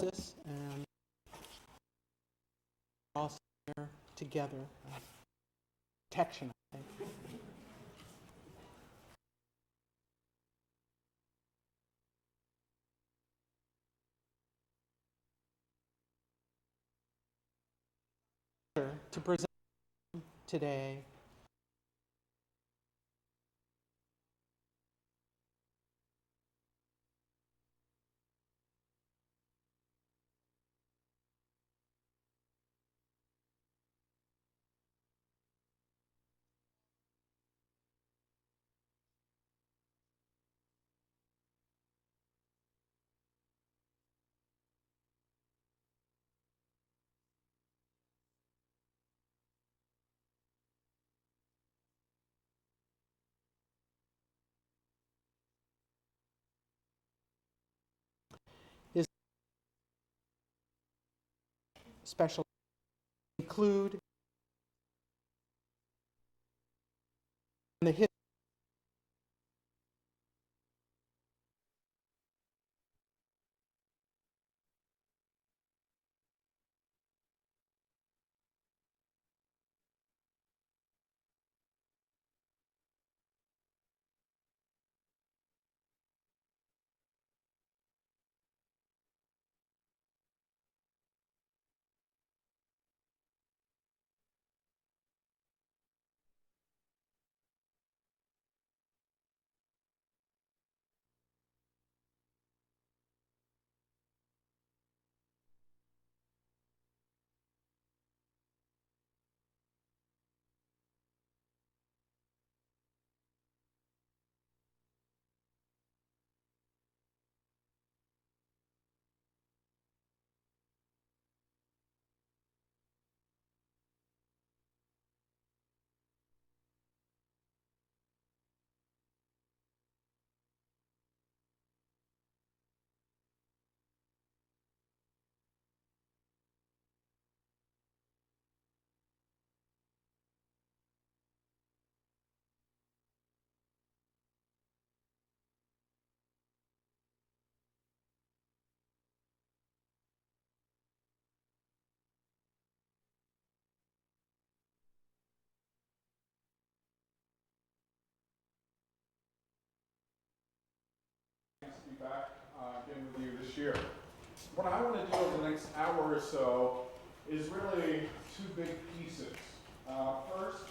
justice, and we're all here together. Protection, I think. To present today is special include the history. Be back again with you this year. What I want to do over the next hour or so is really two big pieces. First,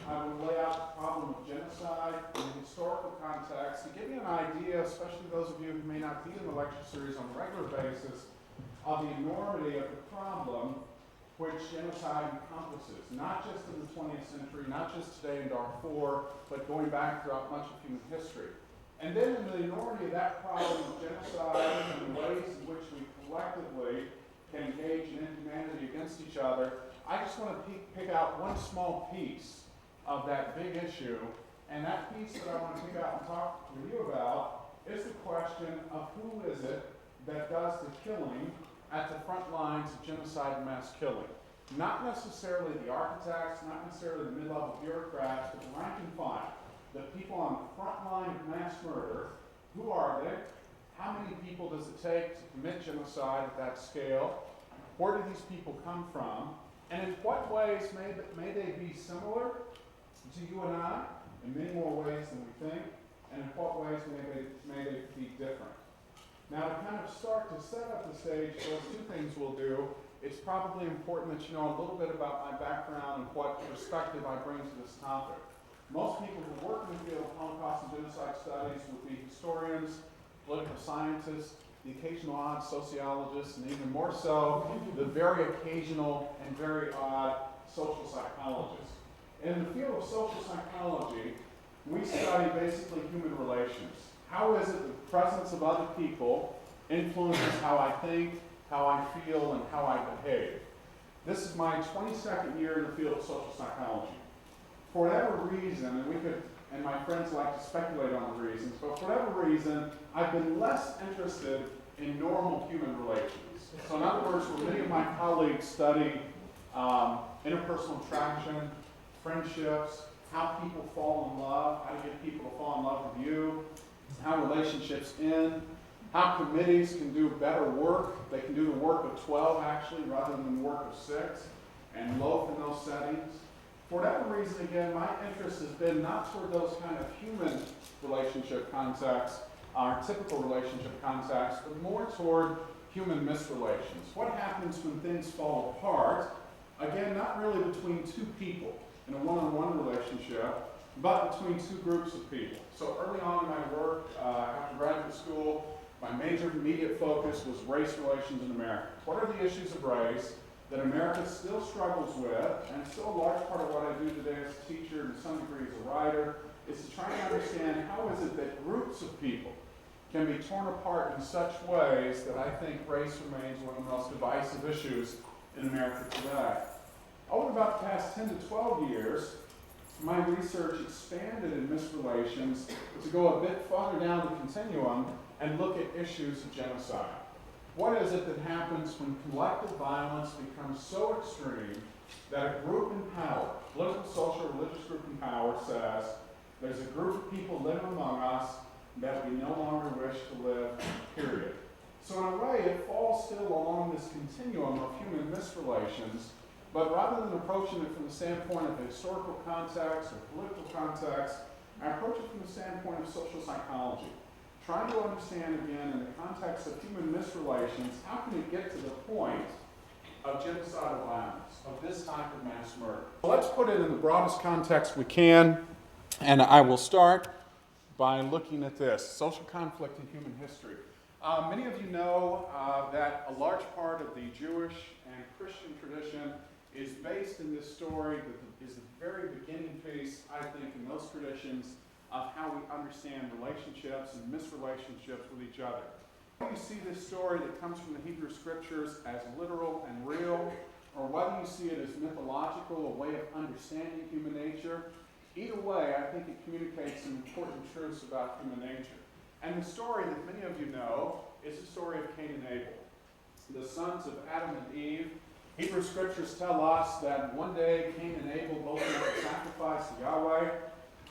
I will lay out the problem of genocide in a historical context to give you an idea, especially those of you who may not be in the lecture series on a regular basis, of the enormity of the problem which genocide encompasses, not just in the 20th century, not just today in Darfur, but going back throughout much of human history. And then in the enormity of that problem of genocide and the ways in which we collectively can engage in inhumanity against each other, I just want to pick out one small piece of that big issue. And that piece that I want to pick out and talk with you about is the question of who is it that does the killing at the front lines of genocide and mass killing. Not necessarily the architects, not necessarily the mid-level bureaucrats, but the rank and file. The people on the front line of mass murder, who are they? How many people does it take to commit genocide at that scale? Where do these people come from? And in what ways may they be similar to you and I? In many more ways than we think. And in what ways may they be different? Now, to kind of start to set up the stage, those two things we'll do. It's probably important that you know a little bit about my background and what perspective I bring to this topic. Most people who work in the field of Holocaust and genocide studies would be historians, political scientists, the occasional odd sociologist, and even more so, the very occasional and very odd social psychologist. In the field of social psychology, we study basically human relations. How is it that the presence of other people influences how I think, how I feel, and how I behave? This is my 22nd year in the field of social psychology. For whatever reason, and my friends like to speculate on the reasons, but for whatever reason, I've been less interested in normal human relations. So in other words, where many of my colleagues study interpersonal attraction, friendships, how people fall in love, how to get people to fall in love with you, how relationships end, how committees can do better work. They can do the work of 12 actually rather than the work of 6, and loaf in those settings. For whatever reason, again, my interest has been not toward those kind of human relationship contexts, our typical relationship contexts, but more toward human misrelations. What happens when things fall apart? Again, not really between two people in a one-on-one relationship, but between two groups of people. So early on in my work, after graduate school, my major immediate focus was race relations in America. What are the issues of race that America still struggles with, and still a large part of what I do today as a teacher and to some degree as a writer, is to try and understand how is it that groups of people can be torn apart in such ways that I think race remains one of the most divisive issues in America today. Over about the past 10 to 12 years, my research expanded in misrelations to go a bit farther down the continuum and look at issues of genocide. What is it that happens when collective violence becomes so extreme that a group in power, political, social, religious group in power, says there's a group of people living among us that we no longer wish to live, period. So in a way, it falls still along this continuum of human misrelations, but rather than approaching it from the standpoint of historical context or political context, I approach it from the standpoint of social psychology. Trying to understand, again, in the context of human misrelations, how can it get to the point of genocidal violence, of this type of mass murder? So let's put it in the broadest context we can, and I will start by looking at this, social conflict in human history. Many of you know that a large part of the Jewish and Christian tradition is based in this story that is the very beginning piece, I think, in those traditions of how we understand relationships and misrelationships with each other. Whether you see this story that comes from the Hebrew Scriptures as literal and real, or whether you see it as mythological, a way of understanding human nature, either way, I think it communicates some important truths about human nature. And the story that many of you know is the story of Cain and Abel, the sons of Adam and Eve. Hebrew Scriptures tell us that one day Cain and Abel both made a sacrifice to Yahweh,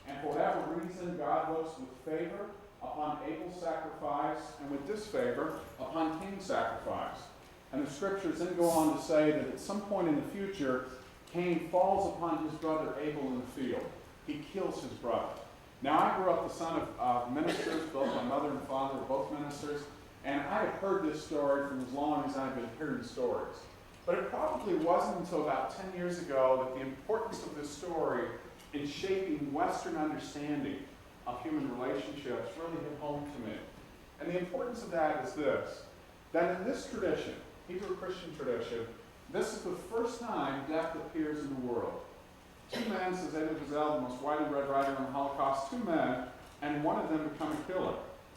and for whatever reason, God looks with favor upon Abel's sacrifice and with disfavor upon Cain's sacrifice. And the Scriptures then go on to say that at some point in the future, Cain falls upon his brother Abel in the field. He kills his brother. Now, I grew up the son of ministers. Both my mother and father were both ministers, and I had heard this story from as long as I've been hearing stories. But it probably wasn't until about 10 years ago that the importance of this story in shaping Western understanding of human relationships really hit home to me. And the importance of that is this, that in this tradition, Hebrew Christian tradition, this is the first time death appears in the world. Two men, says Elie Wiesel, the most widely read writer on the Holocaust, two men, and one of them become a killer.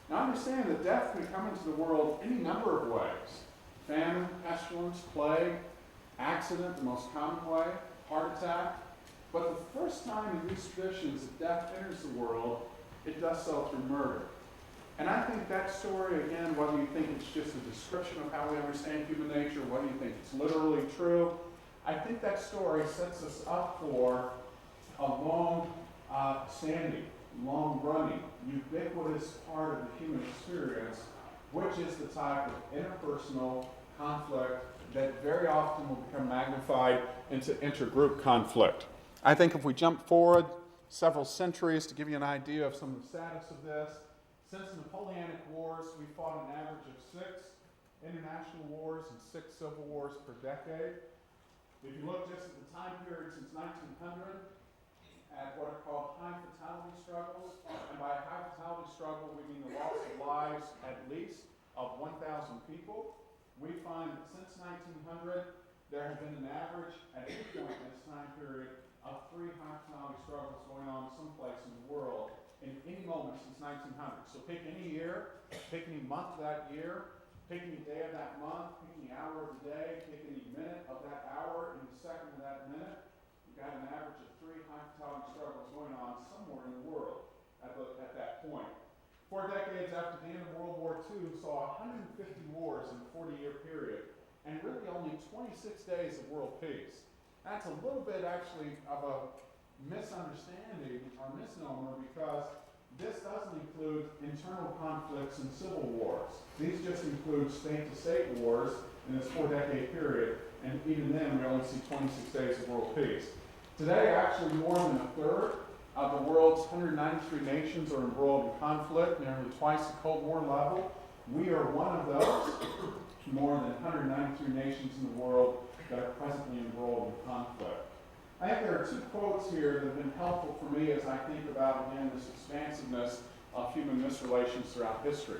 Now understand that death can come into the world any number of ways. Famine, pestilence, plague, accident, the most common way, heart attack. But the first time in these traditions that death enters the world, it does so through murder. And I think that story, again, whether you think it's just a description of how we understand human nature, whether you think it's literally true, I think that story sets us up for a long-standing, long-running, ubiquitous part of the human experience, which is the type of interpersonal conflict that very often will become magnified into intergroup conflict. I think if we jump forward several centuries to give you an idea of some of the status of this, since the Napoleonic Wars, we fought an average of 6 international wars and 6 civil wars per decade. If you look just at the time period since 1900, at what are called high fatality struggles, and by high fatality struggle we mean the loss of lives at least of 1,000 people, we find that since 1900 there have been an average at any point in this time period of 3 high fatality struggles going on someplace in the world in any moment since 1900. So pick any year, pick any month of that year, pick any day of that month, pick any hour of the day, pick any minute of that hour, any second of that minute. You've got an average of 3 high fatality struggles going on somewhere in the world at that point. 4 decades after the end of World War II saw 150 wars in a 40-year period, and really only 26 days of world peace. That's a little bit actually of a misunderstanding or misnomer, because this doesn't include internal conflicts and civil wars. These just include state-to-state wars in this 4-decade period, and even then we only see 26 days of world peace. Today, actually more than a third of the world's 193 nations are embroiled in conflict, nearly twice the Cold War level. We are one of those, more than 193 nations in the world that are presently embroiled in conflict. I think there are two quotes here that have been helpful for me as I think about, again, this expansiveness of human misrelations throughout history.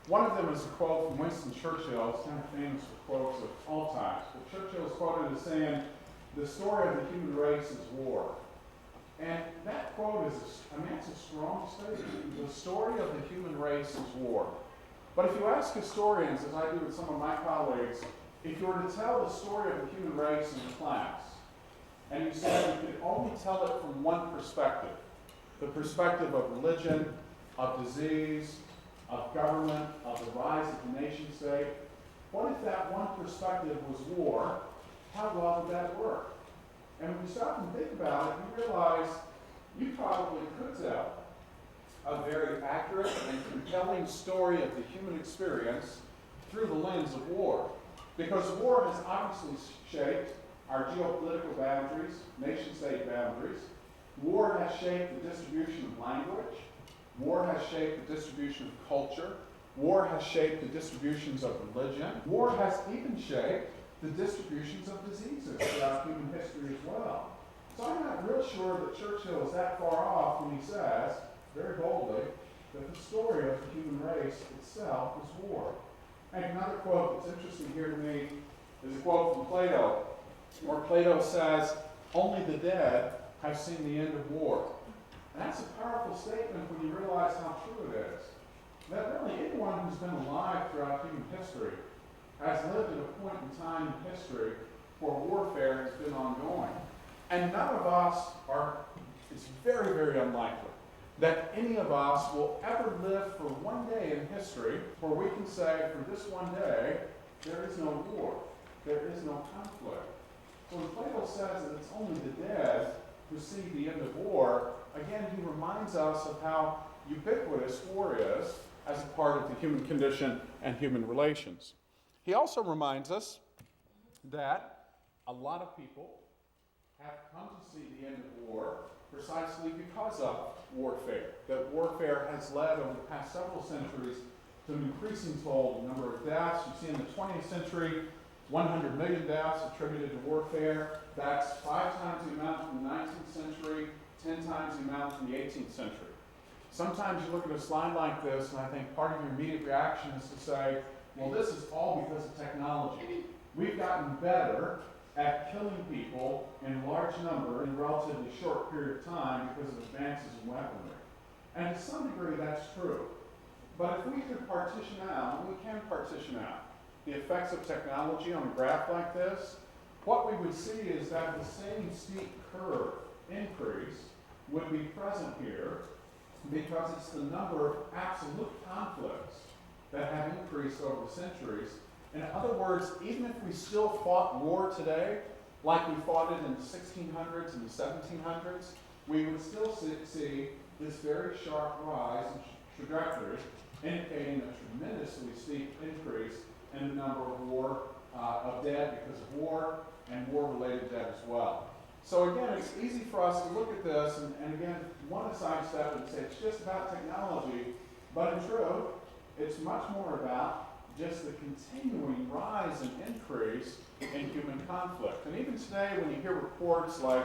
One of them is a quote from Winston Churchill. He's kind of famous for quotes of all times. But Churchill is quoted as saying, "The story of the human race is war." And that quote is, it's a strong statement. The story of the human race is war. But if you ask historians, as I do with some of my colleagues, if you were to tell the story of the human race in class, and you said you could only tell it from one perspective, the perspective of religion, of disease, of government, of the rise of the nation state, what if that one perspective was war? How well would that work? And when you stop and think about it, you realize you probably could tell a very accurate and compelling story of the human experience through the lens of war. Because war has obviously shaped our geopolitical boundaries, nation-state boundaries. War has shaped the distribution of language. War has shaped the distribution of culture. War has shaped the distributions of religion. War has even shaped the distributions of diseases throughout human history as well. So I'm not real sure that Churchill is that far off when he says, very boldly, that the story of the human race itself is war. And another quote that's interesting here to me is a quote from Plato, where Plato says, "Only the dead have seen the end of war." And that's a powerful statement when you realize how true it is. That really anyone who's been alive throughout human history has lived at a point in time in history where warfare has been ongoing. And none of us it's very, very unlikely that any of us will ever live for one day in history where we can say, for this one day, there is no war, there is no conflict. So when Plato says that it's only the dead who see the end of war, again, he reminds us of how ubiquitous war is as a part of the human condition and human relations. He also reminds us that a lot of people have come to see the end of war precisely because of warfare. That warfare has led over the past several centuries to an increasing toll, number of deaths. You see in the 20th century, 100 million deaths attributed to warfare. That's 5 times the amount from the 19th century, 10 times the amount from the 18th century. Sometimes you look at a slide like this, and I think part of your immediate reaction is to say, well, this is all because of technology. We've gotten better at killing people in large number in a relatively short period of time because of advances in weaponry. And to some degree, that's true. But if we could partition out, and we can partition out, the effects of technology on a graph like this, what we would see is that the same steep curve increase would be present here because it's the number of absolute conflicts that have increased over the centuries. In other words, even if we still fought war today, like we fought it in the 1600s and the 1700s, we would still see this very sharp rise in trajectory, indicating a tremendously steep increase in the number of dead because of war and war-related dead as well. So again, it's easy for us to look at this and again, want to sidestep and say it's just about technology, but in truth, it's much more about just the continuing rise and increase in human conflict. And even today, when you hear reports like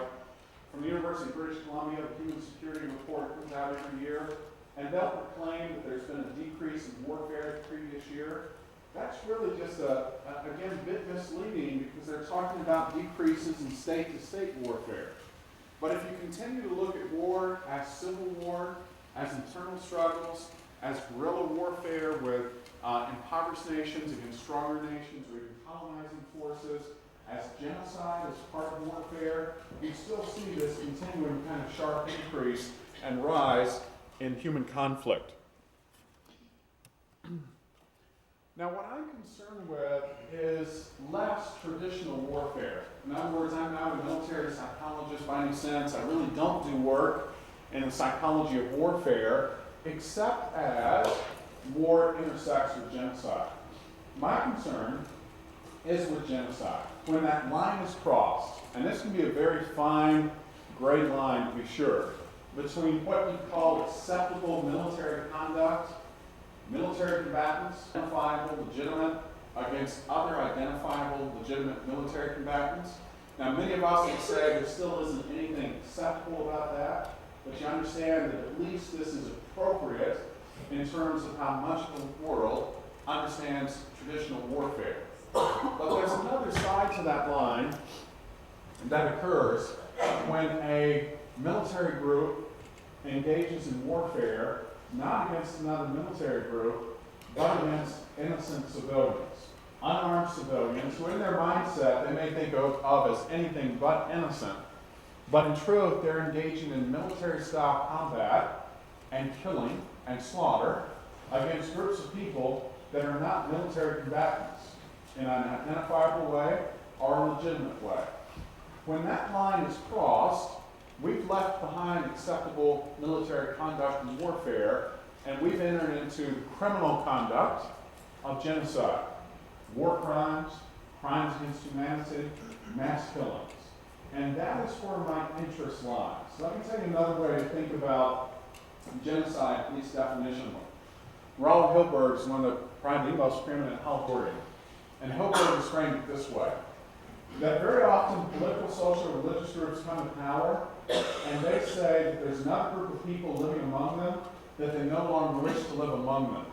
from the University of British Columbia, the Human Security Report comes out every year, and they'll proclaim that there's been a decrease in warfare the previous year. That's really just, again, a bit misleading because they're talking about decreases in state-to-state warfare. But if you continue to look at war as civil war, as internal struggles, as guerrilla warfare with impoverished nations against stronger nations or even colonizing forces, as genocide as part of warfare, you still see this continuing kind of sharp increase and rise in human conflict. Now, what I'm concerned with is less traditional warfare. In other words, I'm not a military psychologist by any sense. I really don't do work in the psychology of warfare. except as war intersects with genocide. My concern is with genocide. When that line is crossed, and this can be a very fine gray line to be sure, between what you call acceptable military conduct, military combatants, identifiable, legitimate, against other identifiable, legitimate military combatants. Now, many of us would say there still isn't anything acceptable about that, but you understand that at least this is appropriate in terms of how much of the world understands traditional warfare. But there's another side to that line that occurs when a military group engages in warfare, not against another military group, but against innocent civilians, unarmed civilians, who in their mindset they may think of as anything but innocent, but in truth they're engaging in military-style combat and killing and slaughter against groups of people that are not military combatants in an identifiable way or a legitimate way. When that line is crossed, we've left behind acceptable military conduct in warfare, and we've entered into criminal conduct of genocide, war crimes, crimes against humanity, mass killings. And that is where my interest lies. Let me tell you another way to think about genocide, at least definitionally. Raoul Hilberg is one of probably the most preeminent historians. And Hilberg has framed it this way, that very often political, social, religious groups come to power, and they say that there's another group of people living among them that they no longer wish to live among them.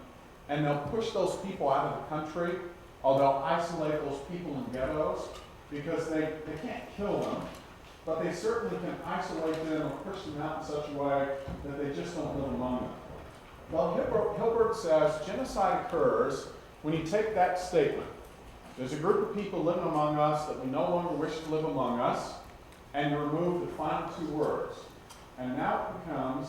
And they'll push those people out of the country, or they'll isolate those people in ghettos, because they can't kill them, but they certainly can isolate them or push them out in such a way that they just don't live among them. Well, Hilberg says genocide occurs when you take that statement. There's a group of people living among us that we no longer wish to live among us, and you remove the final two words. And now it becomes,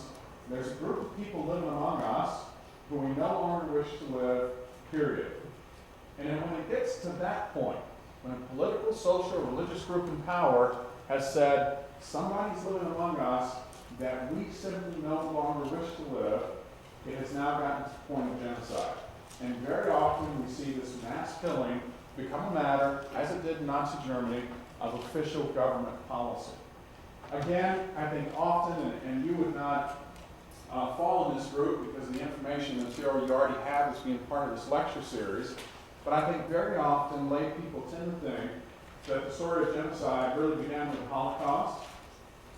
there's a group of people living among us who we no longer wish to live, period. And then when it gets to that point, when a political, social, religious group in power has said, somebody's living among us that we simply no longer wish to live, it has now gotten to the point of genocide. And very often we see this mass killing become a matter, as it did in Nazi Germany, of official government policy. Again, I think often, and you would not fall in this group because of the information and material you already have as being part of this lecture series, but I think very often lay people tend to think that the story of genocide really began with the Holocaust,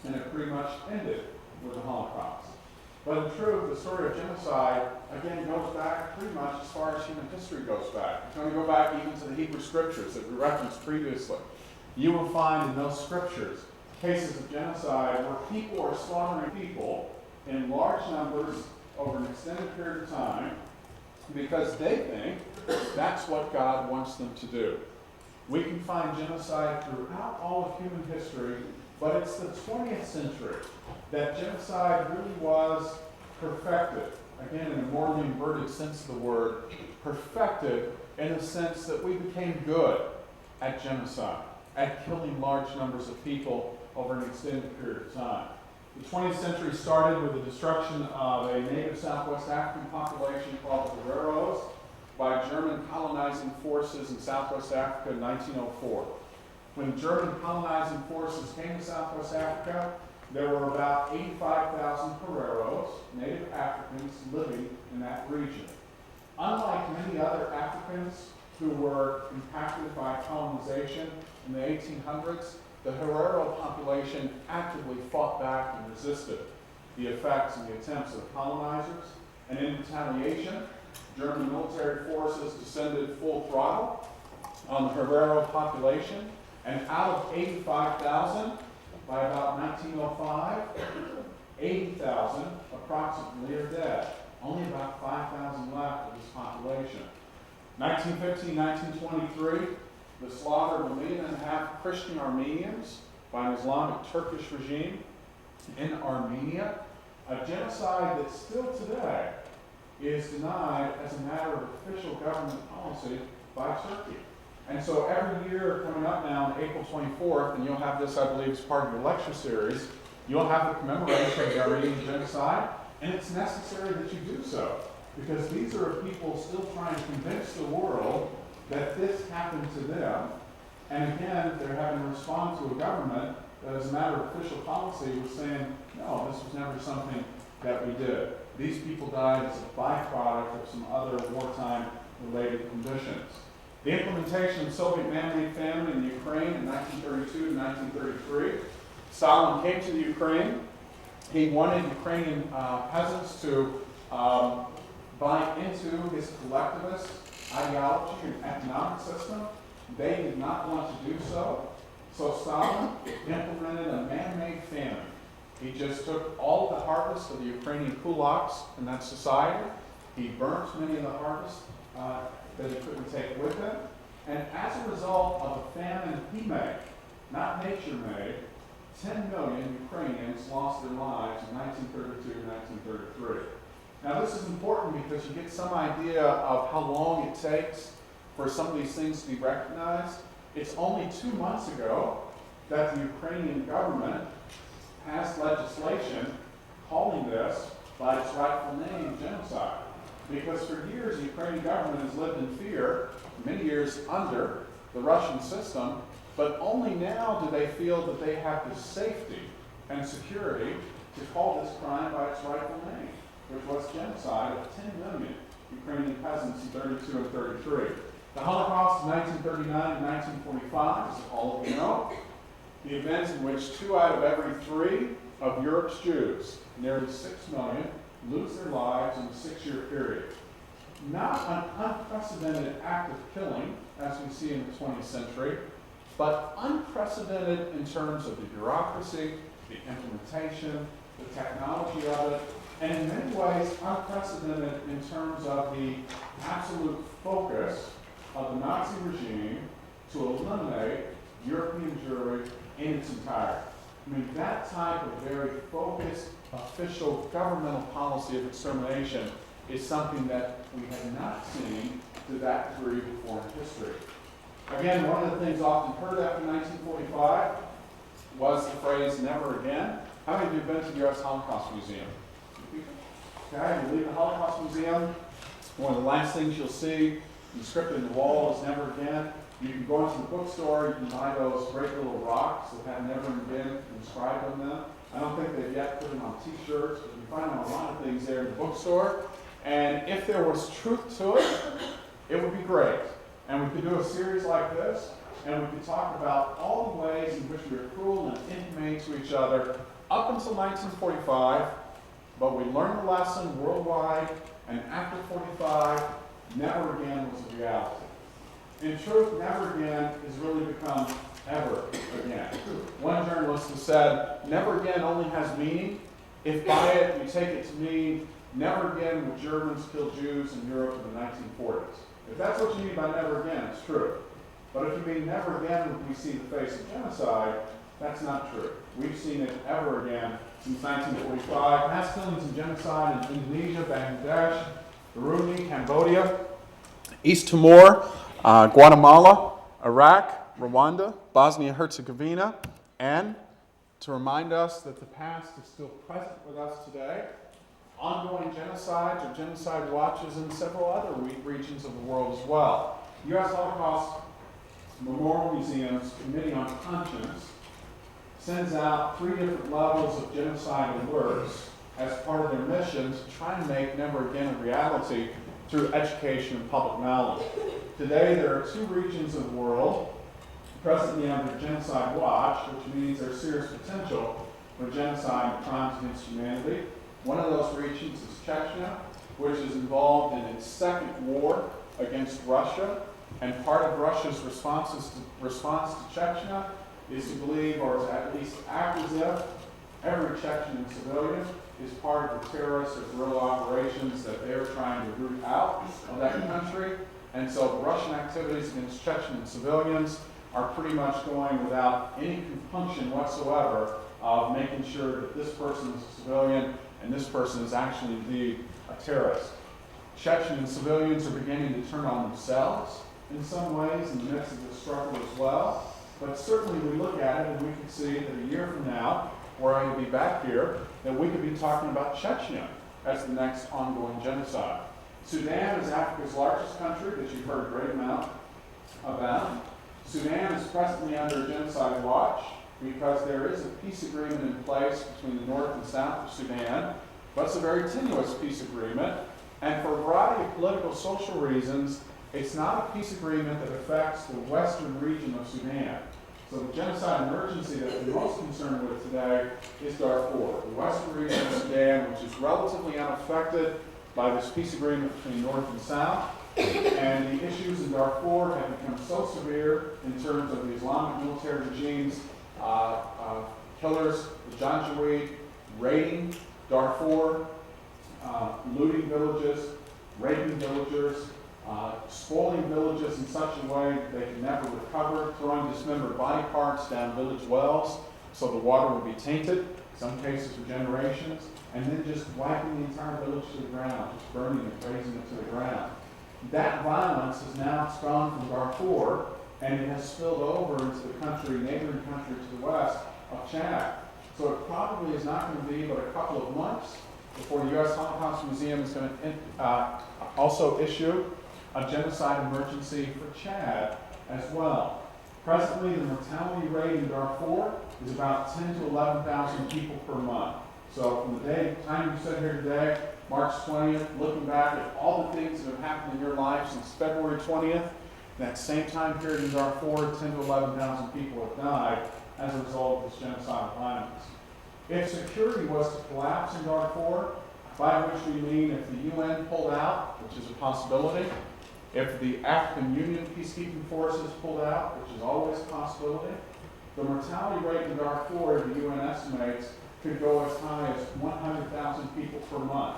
and it pretty much ended with the Holocaust. But in truth, the story of genocide, again, goes back pretty much as far as human history goes back. It's going to go back even to the Hebrew Scriptures that we referenced previously. You will find in those scriptures cases of genocide where people are slaughtering people in large numbers over an extended period of time because they think that's what God wants them to do. We can find genocide throughout all of human history, but it's the 20th century that genocide really was perfected. Again, in a morally inverted sense of the word, perfected in the sense that we became good at genocide, at killing large numbers of people over an extended period of time. The 20th century started with the destruction of a native Southwest African population called the Hereros by German colonizing forces in Southwest Africa in 1904. When German colonizing forces came to Southwest Africa, there were about 85,000 Hereros, native Africans, living in that region. Unlike many other Africans who were impacted by colonization in the 1800s, the Herero population actively fought back and resisted the effects and the attempts of the colonizers. And in retaliation, German military forces descended full throttle on the Herero population, and out of 85,000, by about 1905, 80,000 approximately are dead. Only about 5,000 left of this population. 1915, 1923, the slaughter of 1.5 million Christian Armenians by an Islamic Turkish regime in Armenia, a genocide that still today is denied as a matter of official government policy by Turkey. And so every year coming up now on April 24th, and you'll have this, I believe, as part of your lecture series, you'll have the commemoration of the Armenian genocide. And it's necessary that you do so, because these are people still trying to convince the world that this happened to them. And again, they're having to respond to a government that, as a matter of official policy, was saying, no, this was never something that we did. These people died as a byproduct of some other wartime-related conditions. The implementation of Soviet man-made famine in Ukraine in 1932 and 1933. Stalin came to the Ukraine. He wanted Ukrainian peasants to buy into his collectivist ideology and economic system. They did not want to do so. So Stalin implemented a man-made famine. He just took all of the harvest of the Ukrainian kulaks in that society. He burnt many of the harvest that he couldn't take with him. And as a result of a famine he made, not nature made, 10 million Ukrainians lost their lives in 1932 and 1933. Now this is important because you get some idea of how long it takes for some of these things to be recognized. It's only 2 months ago that the Ukrainian government passed legislation calling this by its rightful name, genocide. Because for years, the Ukrainian government has lived in fear, many years under the Russian system, but only now do they feel that they have the safety and security to call this crime by its rightful name, which was genocide of 10 million Ukrainian peasants in 32 and 33. The Holocaust of 1939 and 1945, as all of you know, the events in which 2 out of every 3 of Europe's Jews, nearly 6 million, lose their lives in a 6-year period. Not an unprecedented act of killing, as we see in the 20th century, but unprecedented in terms of the bureaucracy, the implementation, the technology of it, and in many ways unprecedented in terms of the absolute focus of the Nazi regime to eliminate European Jewry in its entirety. I mean, that type of very focused, official governmental policy of extermination is something that we have not seen to that degree before in history. Again, one of the things often heard after 1945 was the phrase, never again. How many of you have been to the U.S. Holocaust Museum? Okay, you leave the Holocaust Museum, one of the last things you'll see inscripted in the wall is never again. You can go into the bookstore, you can buy those great little rocks that have never again inscribed on them. I don't think they've yet put them on t-shirts, but you can find them on a lot of things there in the bookstore. And if there was truth to it, it would be great. And we could do a series like this, and we could talk about all the ways in which we were cruel and inhumane to each other up until 1945, but we learned the lesson worldwide, and after 45, never again was a reality. In truth, never again has really become ever again. One journalist has said, never again only has meaning if by it you take it to mean never again would Germans kill Jews in Europe in the 1940s. If that's what you mean by never again, it's true. But if you mean never again would we see the face of genocide, that's not true. We've seen it ever again since 1945. Mass killings and genocide in Indonesia, Bangladesh, Burundi, Cambodia, East Timor, Guatemala, Iraq, Rwanda, Bosnia-Herzegovina, and to remind us that the past is still present with us today, ongoing genocides or genocide watches in several other regions of the world as well. U.S. Holocaust Memorial Museum's Committee on Conscience sends out 3 different levels of genocide alerts as part of their mission to try and make never again a reality through education and public knowledge. Today, there are 2 regions of the world presently under genocide watch, which means there's serious potential for genocide and crimes against humanity. One of those regions is Chechnya, which is involved in its 2nd war against Russia, and part of Russia's response to Chechnya is to believe, or is at least act as if, every Chechen civilian is part of the terrorist or guerrilla operations that they're trying to root out of that country. And so the Russian activities against Chechen civilians are pretty much going without any compunction whatsoever of making sure that this person is a civilian and this person is actually indeed a terrorist. Chechen civilians are beginning to turn on themselves in some ways in the midst of this struggle as well. But certainly we look at it and we can see that a year from now, where I will be back here, that we could be talking about Chechnya as the next ongoing genocide. Sudan is Africa's largest country that you've heard a great amount about. Sudan is presently under genocide watch because there is a peace agreement in place between the north and south of Sudan, but it's a very tenuous peace agreement, and for a variety of political, social reasons, it's not a peace agreement that affects the western region of Sudan. So the genocide emergency that we're most concerned with today is Darfur, the western region of Sudan, which is relatively unaffected by this peace agreement between North and South. And the issues in Darfur have become so severe in terms of the Islamic military regime's killers, the Janjaweed, raiding Darfur, looting villages, raping villagers, spoiling villages in such a way that they can never recover, throwing dismembered body parts down village wells so the water will be tainted, in some cases for generations, and then just wiping the entire village to the ground, just burning it, razing it to the ground. That violence has now gone from Darfur, and it has spilled over into the country, neighboring country to the west of Chad. So it probably is not going to be but a couple of months before the U.S. Holocaust Museum is going to also issue a genocide emergency for Chad as well. Presently, the mortality rate in Darfur is about 10 to 11,000 people per month. So from the time you sit here today, March 20th, looking back at all the things that have happened in your life since February 20th, that same time period in Darfur, 10 to 11,000 people have died as a result of this genocidal violence. If security was to collapse in Darfur, by which we mean if the UN pulled out, which is a possibility, if the African Union peacekeeping forces pulled out, which is always a possibility, the mortality rate in Darfur, the UN estimates, could go as high as 100,000 people per month,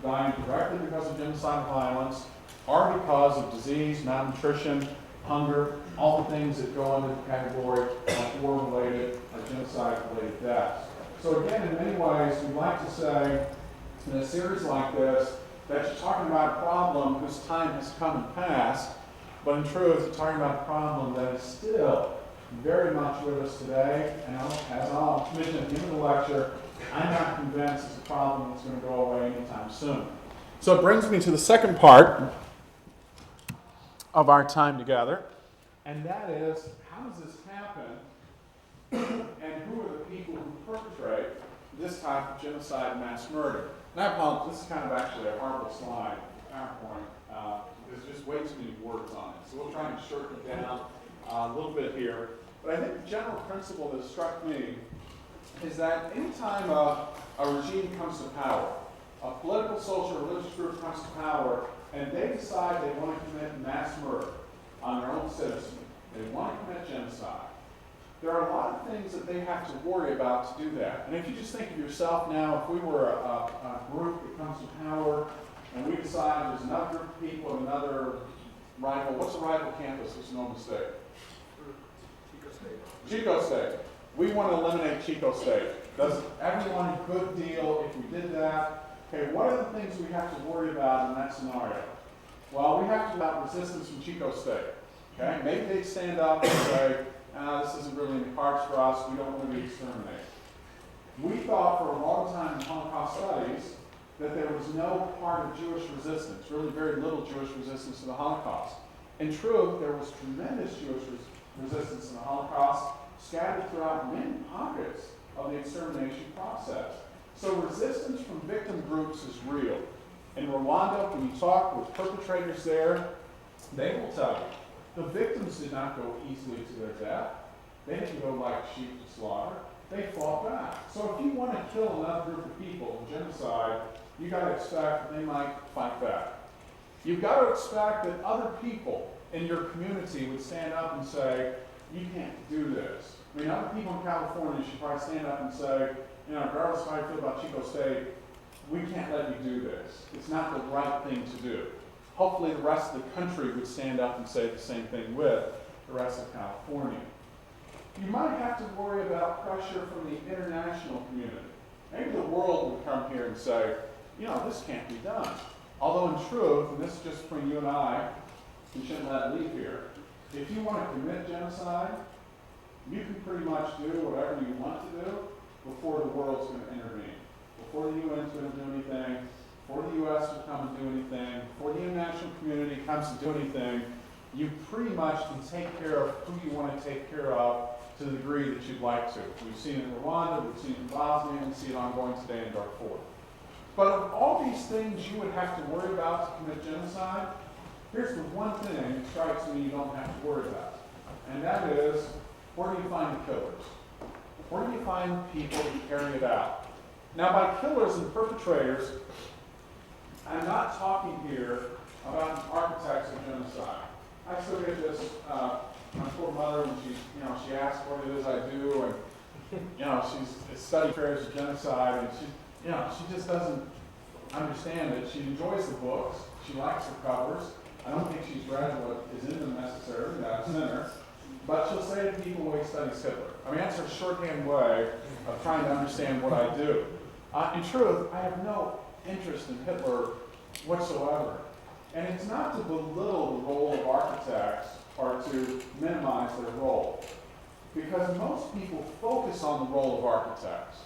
dying directly because of genocidal violence or because of disease, malnutrition, hunger, all the things that go under the category of war-related or genocide-related deaths. So again, in many ways, we'd like to say in a series like this that you're talking about a problem whose time has come and passed, but in truth, you're talking about a problem that is still very much with us today, and as I'll mention at the end of the lecture, I'm not convinced it's a problem that's going to go away anytime soon. So it brings me to the second part of our time together, and that is, how does this happen, and who are the people who perpetrate this type of genocide and mass murder? And I apologize, this is kind of actually a horrible slide, PowerPoint. There's just way too many words on it, so we'll try and shorten it down a little bit here. But I think the general principle that struck me is that anytime a regime comes to power, a political, social, religious group comes to power, and they decide they want to commit mass murder on their own citizens, they want to commit genocide, there are a lot of things that they have to worry about to do that. And if you just think of yourself now, if we were a group that comes to power, and we decide there's another group of people in another rival, what's a rival campus of Sonoma State? Chico State. We want to eliminate Chico State. Does everyone a good deal if we did that? Okay, what are the things we have to worry about in that scenario? Well, we have to about resistance from Chico State. Okay, maybe they stand up and say, this isn't really in the cards for us, we don't want to be exterminated. We thought for a long time in Holocaust studies that there was no part of Jewish resistance, really very little Jewish resistance to the Holocaust. In truth, there was tremendous Jewish resistance in the Holocaust, scattered throughout many pockets of the extermination process. So resistance from victim groups is real. In Rwanda, when you talk with perpetrators there, they will tell you, the victims did not go easily to their death. They didn't go like sheep to slaughter. They fought back. So if you want to kill another group of people in genocide, you got to expect that they might fight back. You've got to expect that other people in your community would stand up and say, you can't do this. I mean, other people in California should probably stand up and say, regardless of how you feel about Chico State, we can't let you do this. It's not the right thing to do. Hopefully the rest of the country would stand up and say the same thing with the rest of California. You might have to worry about pressure from the international community. Maybe the world would come here and say, this can't be done. Although in truth, and this is just between you and I, we shouldn't let it leave here, if you want to commit genocide, you can pretty much do whatever you want to do before the world's going to intervene. Before the UN's going to do anything, before the U.S. will come and do anything, before the international community comes to do anything, you pretty much can take care of who you want to take care of to the degree that you'd like to. We've seen it in Rwanda, we've seen it in Bosnia, and we see it ongoing today in Darfur. But of all these things you would have to worry about to commit genocide, here's the one thing that strikes me you don't have to worry about. And that is, where do you find the killers? Where do you find people who carry it out? Now, by killers and perpetrators, I'm not talking here about the architects of genocide. I still get this, my poor mother, when she asks what it is I do, and, she's studied affairs of genocide, and she just doesn't understand it. She enjoys the books. She likes the covers. I don't think she's read what is in them necessarily. That's in her. But she'll say to people, well, he studies Hitler. I mean, that's her shorthand way of trying to understand what I do. In truth, I have no interest in Hitler whatsoever. And it's not to belittle the role of architects or to minimize their role. Because most people focus on the role of architects.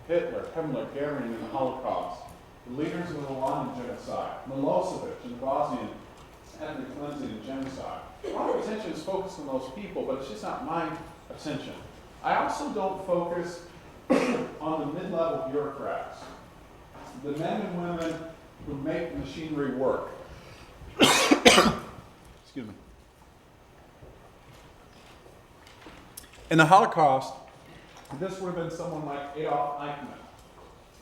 Hitler, Himmler, Goering in the Holocaust, the leaders of the Rwandan genocide, Milosevic in the Bosnian ethnic cleansing and genocide. A lot of attention is focused on those people, but it's just not my attention. I also don't focus on the mid-level bureaucrats, the men and women who make machinery work. Excuse me. In the Holocaust, this would have been someone like Adolf Eichmann,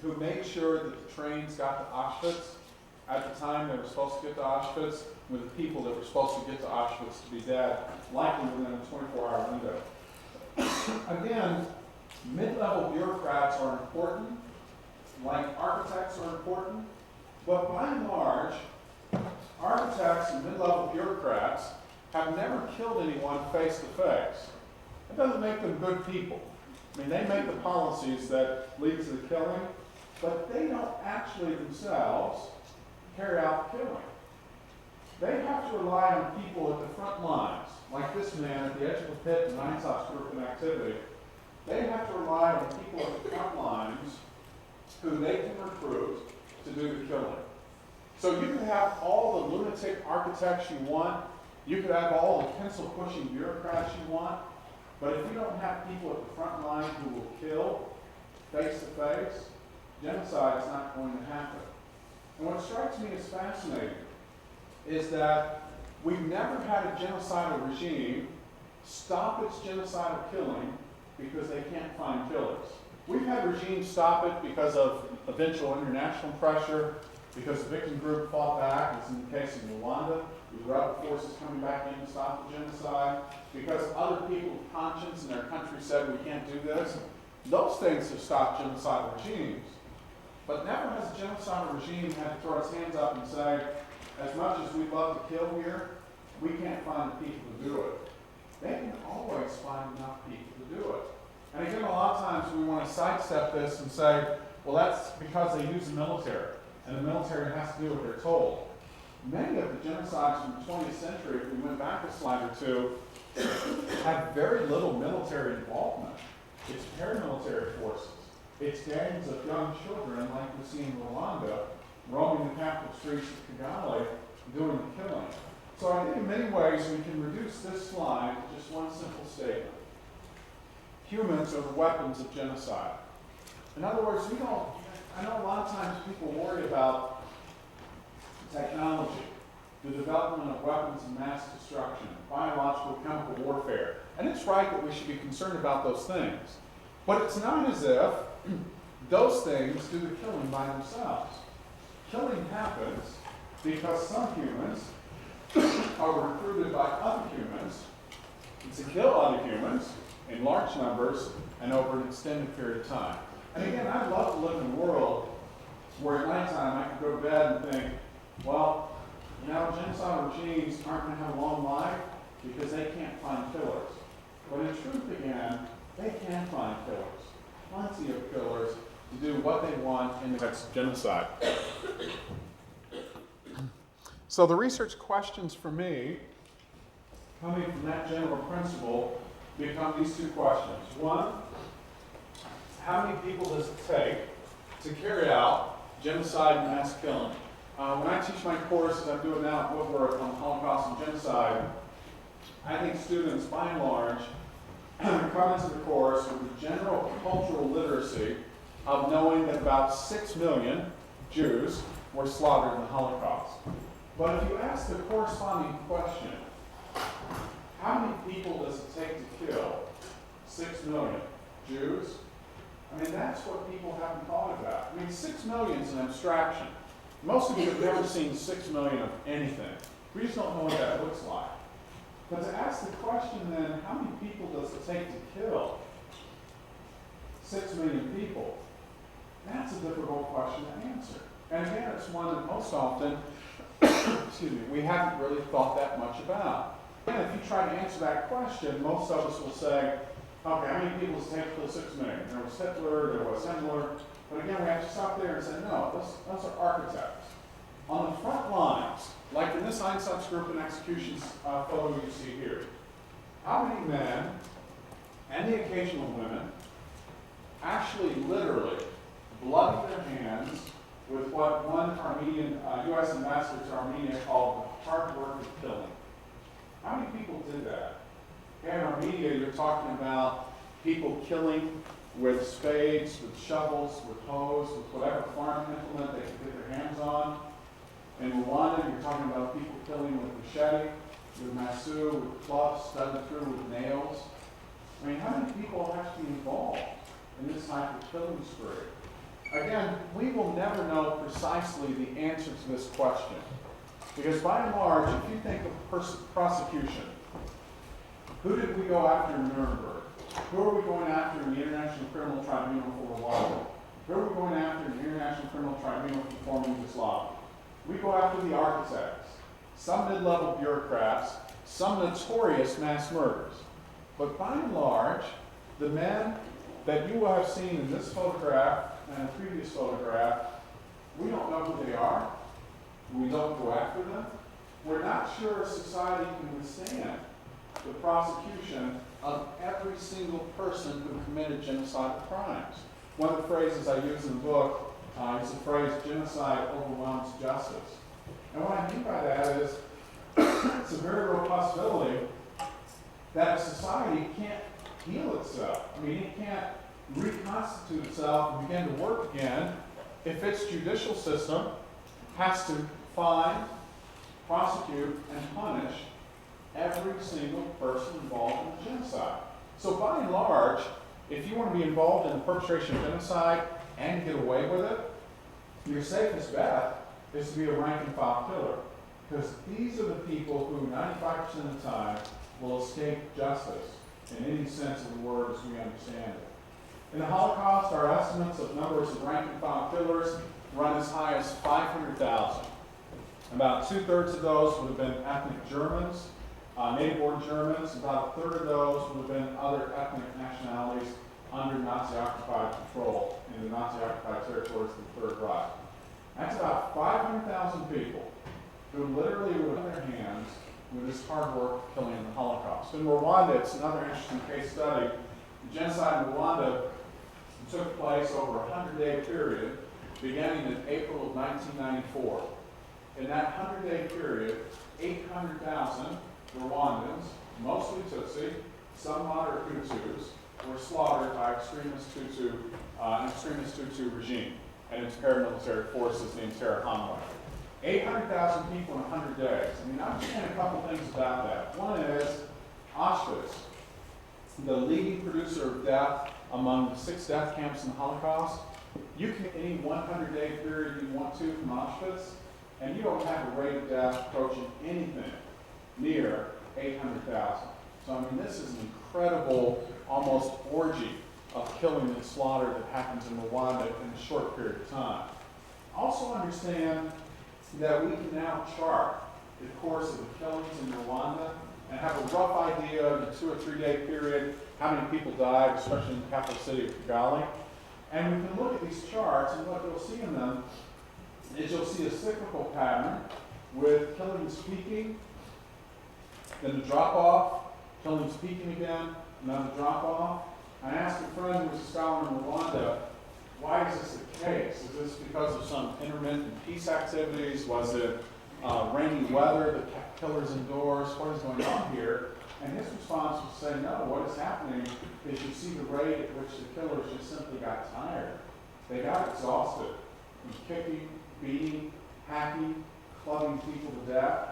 who made sure that the trains got to Auschwitz at the time they were supposed to get to Auschwitz, with the people that were supposed to get to Auschwitz to be dead, likely within a 24-hour window. Again, mid-level bureaucrats are important, like architects are important, but by and large, architects and mid-level bureaucrats have never killed anyone face to face. It doesn't make them good people. I mean, they make the policies that lead to the killing, but they don't actually themselves carry out the killing. They have to rely on people at the front lines, like this man at the edge of the pit in Einsatzgruppen activity. They have to rely on people at the front lines who they can recruit to do the killing. So you could have all the lunatic architects you want, you could have all the pencil-pushing bureaucrats you want, but if you don't have people at the front line who will kill face to face, genocide is not going to happen. And what strikes me as fascinating is that we've never had a genocidal regime stop its genocidal killing because they can't find killers. We've had regimes stop it because of eventual international pressure, because the victim group fought back, as in the case of Rwanda, with rebel forces coming back in to stop the genocide, because other people with conscience in their country said we can't do this. Those things have stopped genocidal regimes. But never has a genocidal regime had to throw its hands up and say, as much as we'd love to kill here, we can't find the people to do it. They can always find enough people to do it. And again, a lot of times we want to sidestep this and say, well, that's because they use the military, and the military has to do what they're told. Many of the genocides from the 20th century, if we went back a slide or two, had very little military involvement. It's paramilitary forces. It's gangs of young children, like we see in Rwanda, roaming the capital streets of Kigali, doing the killing. So I think in many ways we can reduce this slide to just one simple statement. Humans are the weapons of genocide. In other words, I know a lot of times people worry about technology, the development of weapons of mass destruction, biological, chemical warfare. And it's right that we should be concerned about those things. But it's not as if those things do the killing by themselves. Killing happens because some humans are recruited by other humans to kill other humans in large numbers and over an extended period of time. And again, I'd love to live in a world where at nighttime I could go to bed and think, well, genocidal regimes aren't going to have a long life because they can't find killers. But in truth, again, they can find killers. Plenty of killers to do what they want in the context of genocide. So the research questions for me, coming from that general principle, become these two questions. One, how many people does it take to carry out genocide and mass killing. When I teach my course, as I'm doing now at Woodward on Holocaust and genocide, I think students, by and large, come into the course with the general cultural literacy of knowing that about 6 million Jews were slaughtered in the Holocaust. But if you ask the corresponding question, how many people does it take to kill 6 million Jews? I mean, that's what people haven't thought about. I mean, 6 million is an abstraction. Most of you have never seen 6 million of anything. We just don't know what that looks like. But to ask the question then, how many people does it take to kill 6 million people? That's a difficult question to answer. And again, it's one that most often, excuse me, we haven't really thought that much about. And if you try to answer that question, most of us will say, okay, how many people does it take to kill 6 million? There was Hitler, there was Himmler. But again, we have to stop there and say, no, those are architects. On the front lines, like in this Einsatzgruppen executions photo you see here, how many men, and the occasional women, actually literally bloodied their hands with what one Armenian, U.S. ambassador to Armenia called the hard work of killing? How many people did that? In Armenia, you're talking about people killing with spades, with shovels, with hoes, with whatever farm implement they could get their hands on. In Rwanda, you're talking about people killing with machete, with masu, with clubs studded through with nails. I mean, how many people are actually involved in this type of killing spree? Again, we will never know precisely the answer to this question. Because by and large, if you think of prosecution, who did we go after in Nuremberg? Who are we going after in the International Criminal Tribunal for Rwanda? Who are we going after in the International Criminal Tribunal for former Yugoslavia? We go after the architects, some mid-level bureaucrats, some notorious mass murderers. But by and large, the men that you will have seen in this photograph and a previous photograph, we don't know who they are. We don't go after them. We're not sure society can withstand the prosecution of every single person who committed genocidal crimes. One of the phrases I use in the book is the phrase, genocide overwhelms justice. And what I mean by that is, it's a very real possibility that a society can't heal itself. I mean, it can't reconstitute itself and begin to work again if its judicial system has to find, prosecute, and punish every single person involved in the genocide. So by and large, if you want to be involved in the perpetration of genocide and get away with it, your safest bet is to be a rank and file killer. Because these are the people who 95% of the time will escape justice in any sense of the word as we understand it. In the Holocaust, our estimates of numbers of rank and file killers run as high as 500,000. About 2/3 of those would have been ethnic Germans, native-born Germans. About 1/3 of those would have been other ethnic nationalities under Nazi-occupied control in the Nazi-occupied territories of the Third Reich. That's about 500,000 people who literally would have their hands with this hard work killing in the Holocaust. In Rwanda, it's another interesting case study. The genocide in Rwanda took place over a 100-day period, beginning in April of 1994. In that 100-day period, 800,000 Rwandans, mostly Tutsi, some moderate Hutus, were slaughtered by an extremist Tutsi regime and its paramilitary forces, the Interahamwe. 800,000 people in 100 days. I mean, understand a couple things about that. One is Auschwitz, the leading producer of death among the 6 death camps in the Holocaust. You can any 100-day period you want to from Auschwitz, and you don't have a rate of death approaching anything near 800,000. So, I mean, this is an incredible, almost orgy of killing and slaughter that happens in Rwanda in a short period of time. Also understand that we can now chart the course of the killings in Rwanda and have a rough idea in a 2 or 3 day period how many people died, especially in the capital city of Kigali. And we can look at these charts, and what you'll see in them is you'll see a cyclical pattern with killings peaking, then a drop off, killings peaking again, another drop off. I asked a friend who was a scholar in Rwanda why is this the case? Is this because of some intermittent peace activities? Was it rainy weather that kept killers indoors? What is going on here? And his response was to say, no, what is happening is you see the rate at which the killers just simply got tired. They got exhausted from kicking, beating, hacking, clubbing people to death,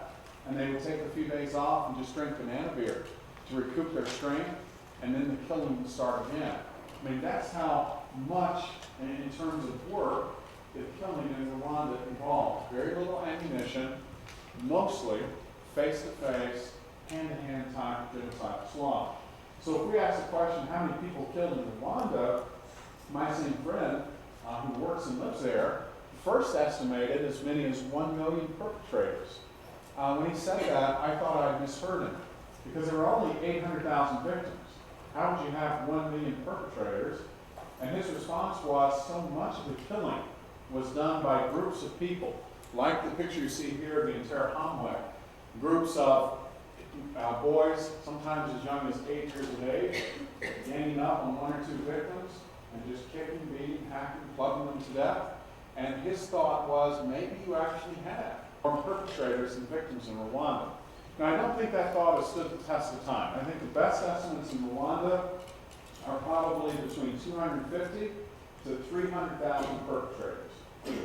and they would take a few days off and just drink banana beer to recoup their strength, and then the killing would start again. I mean, that's how much, in terms of work, the killing in Rwanda involved. Very little ammunition, mostly face-to-face, hand-to-hand time for genocidal slaughter. So if we ask the question, how many people killed in Rwanda, my same friend who works and lives there, first estimated as many as 1 million perpetrators. When he said that, I thought I'd misheard him, because there were only 800,000 victims. How would you have 1 million perpetrators? And his response was, so much of the killing was done by groups of people, like the picture you see here of the Interahamwe, groups of boys, sometimes as young as 8 years of age, ganging up on 1 or 2 victims, and just kicking, beating, hacking, clubbing them to death. And his thought was, maybe you actually had more perpetrators than victims in Rwanda. Now, I don't think that thought has stood the test of time. I think the best estimates in Rwanda are probably between 250 to 300,000 perpetrators,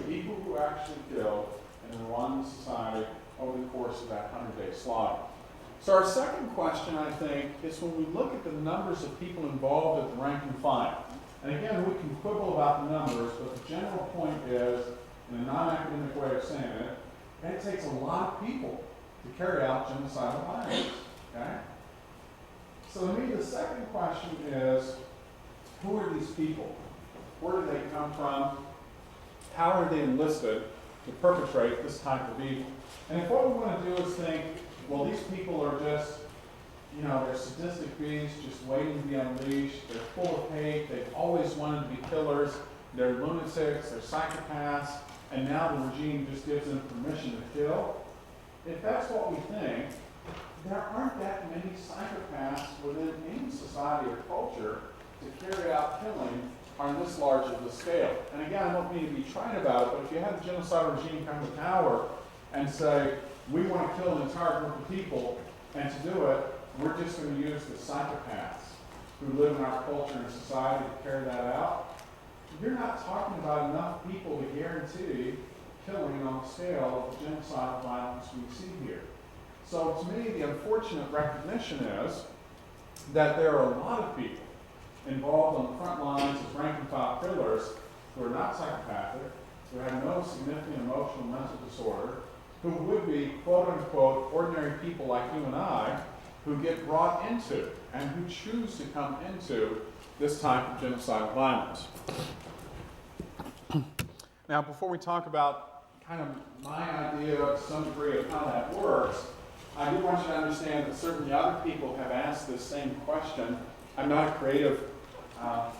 people who actually killed in Rwandan society over the course of that 100-day slaughter. So our second question, I think, is when we look at the numbers of people involved at the rank and file. And again, we can quibble about the numbers, but the general point is, in a non-academic way of saying it, it takes a lot of people to carry out genocidal violence. Okay? So to me, the second question is, who are these people? Where do they come from? How are they enlisted to perpetrate this type of evil? And if what we want to do is think, well, these people are just, they're sadistic beasts just waiting to be unleashed. They're full of hate. They've always wanted to be killers. They're lunatics. They're psychopaths. And now the regime just gives them permission to kill. If that's what we think, there aren't that many psychopaths within any society or culture to carry out killing on this large of a scale. And again, I don't mean to be trite about it, but if you have a genocidal regime come to power and say, we want to kill an entire group of people, and to do it, we're just going to use the psychopaths who live in our culture and society to carry that out, you're not talking about enough people to guarantee killing on the scale of the genocidal violence we see here. So to me, the unfortunate recognition is that there are a lot of people involved on the front lines as rank and file killers who are not psychopathic, who have no significant emotional mental disorder, who would be quote unquote ordinary people like you and I, who get brought into and who choose to come into this type of genocidal violence. Now, before we talk about kind of my idea to some degree of how that works, I do want you to understand that certainly other people have asked this same question. I'm not a creative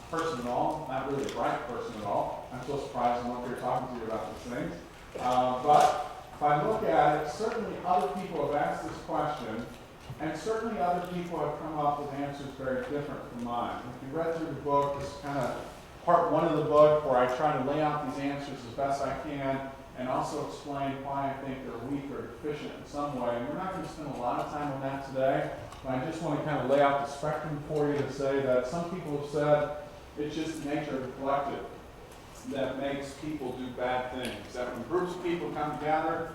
person at all, not really a bright person at all. I'm so surprised I'm up here talking to you about these things. But if I look at it, certainly other people have asked this question, and certainly other people have come up with answers very different from mine. If you read through the book, this is kind of part one of the book where I try to lay out these answers as best I can and also explain why I think they're weak or deficient in some way. And we're not going to spend a lot of time on that today, but I just want to kind of lay out the spectrum for you to say that some people have said it's just the nature of the collective that makes people do bad things. That when groups of people come together,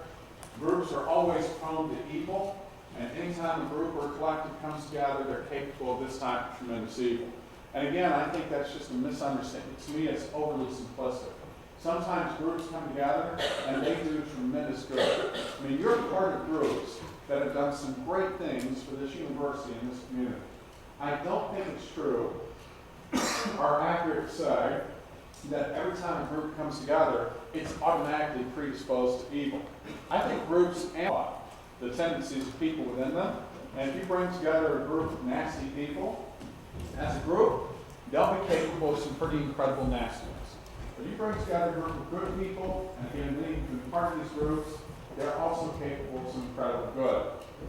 groups are always prone to evil, and anytime a group or a collective comes together, they're capable of this type of tremendous evil. And again, I think that's just a misunderstanding. To me, it's overly simplistic. Sometimes groups come together and they do tremendous good. I mean, you're part of groups that have done some great things for this university and this community. I don't think it's true or accurate to say that every time a group comes together, it's automatically predisposed to evil. I think groups amplify the tendencies of people within them. And if you bring together a group of nasty people, as a group, they'll be capable of some pretty incredible nastiness. If you bring together a group of good people, and again, many can be part of these groups, they're also capable of some incredible good.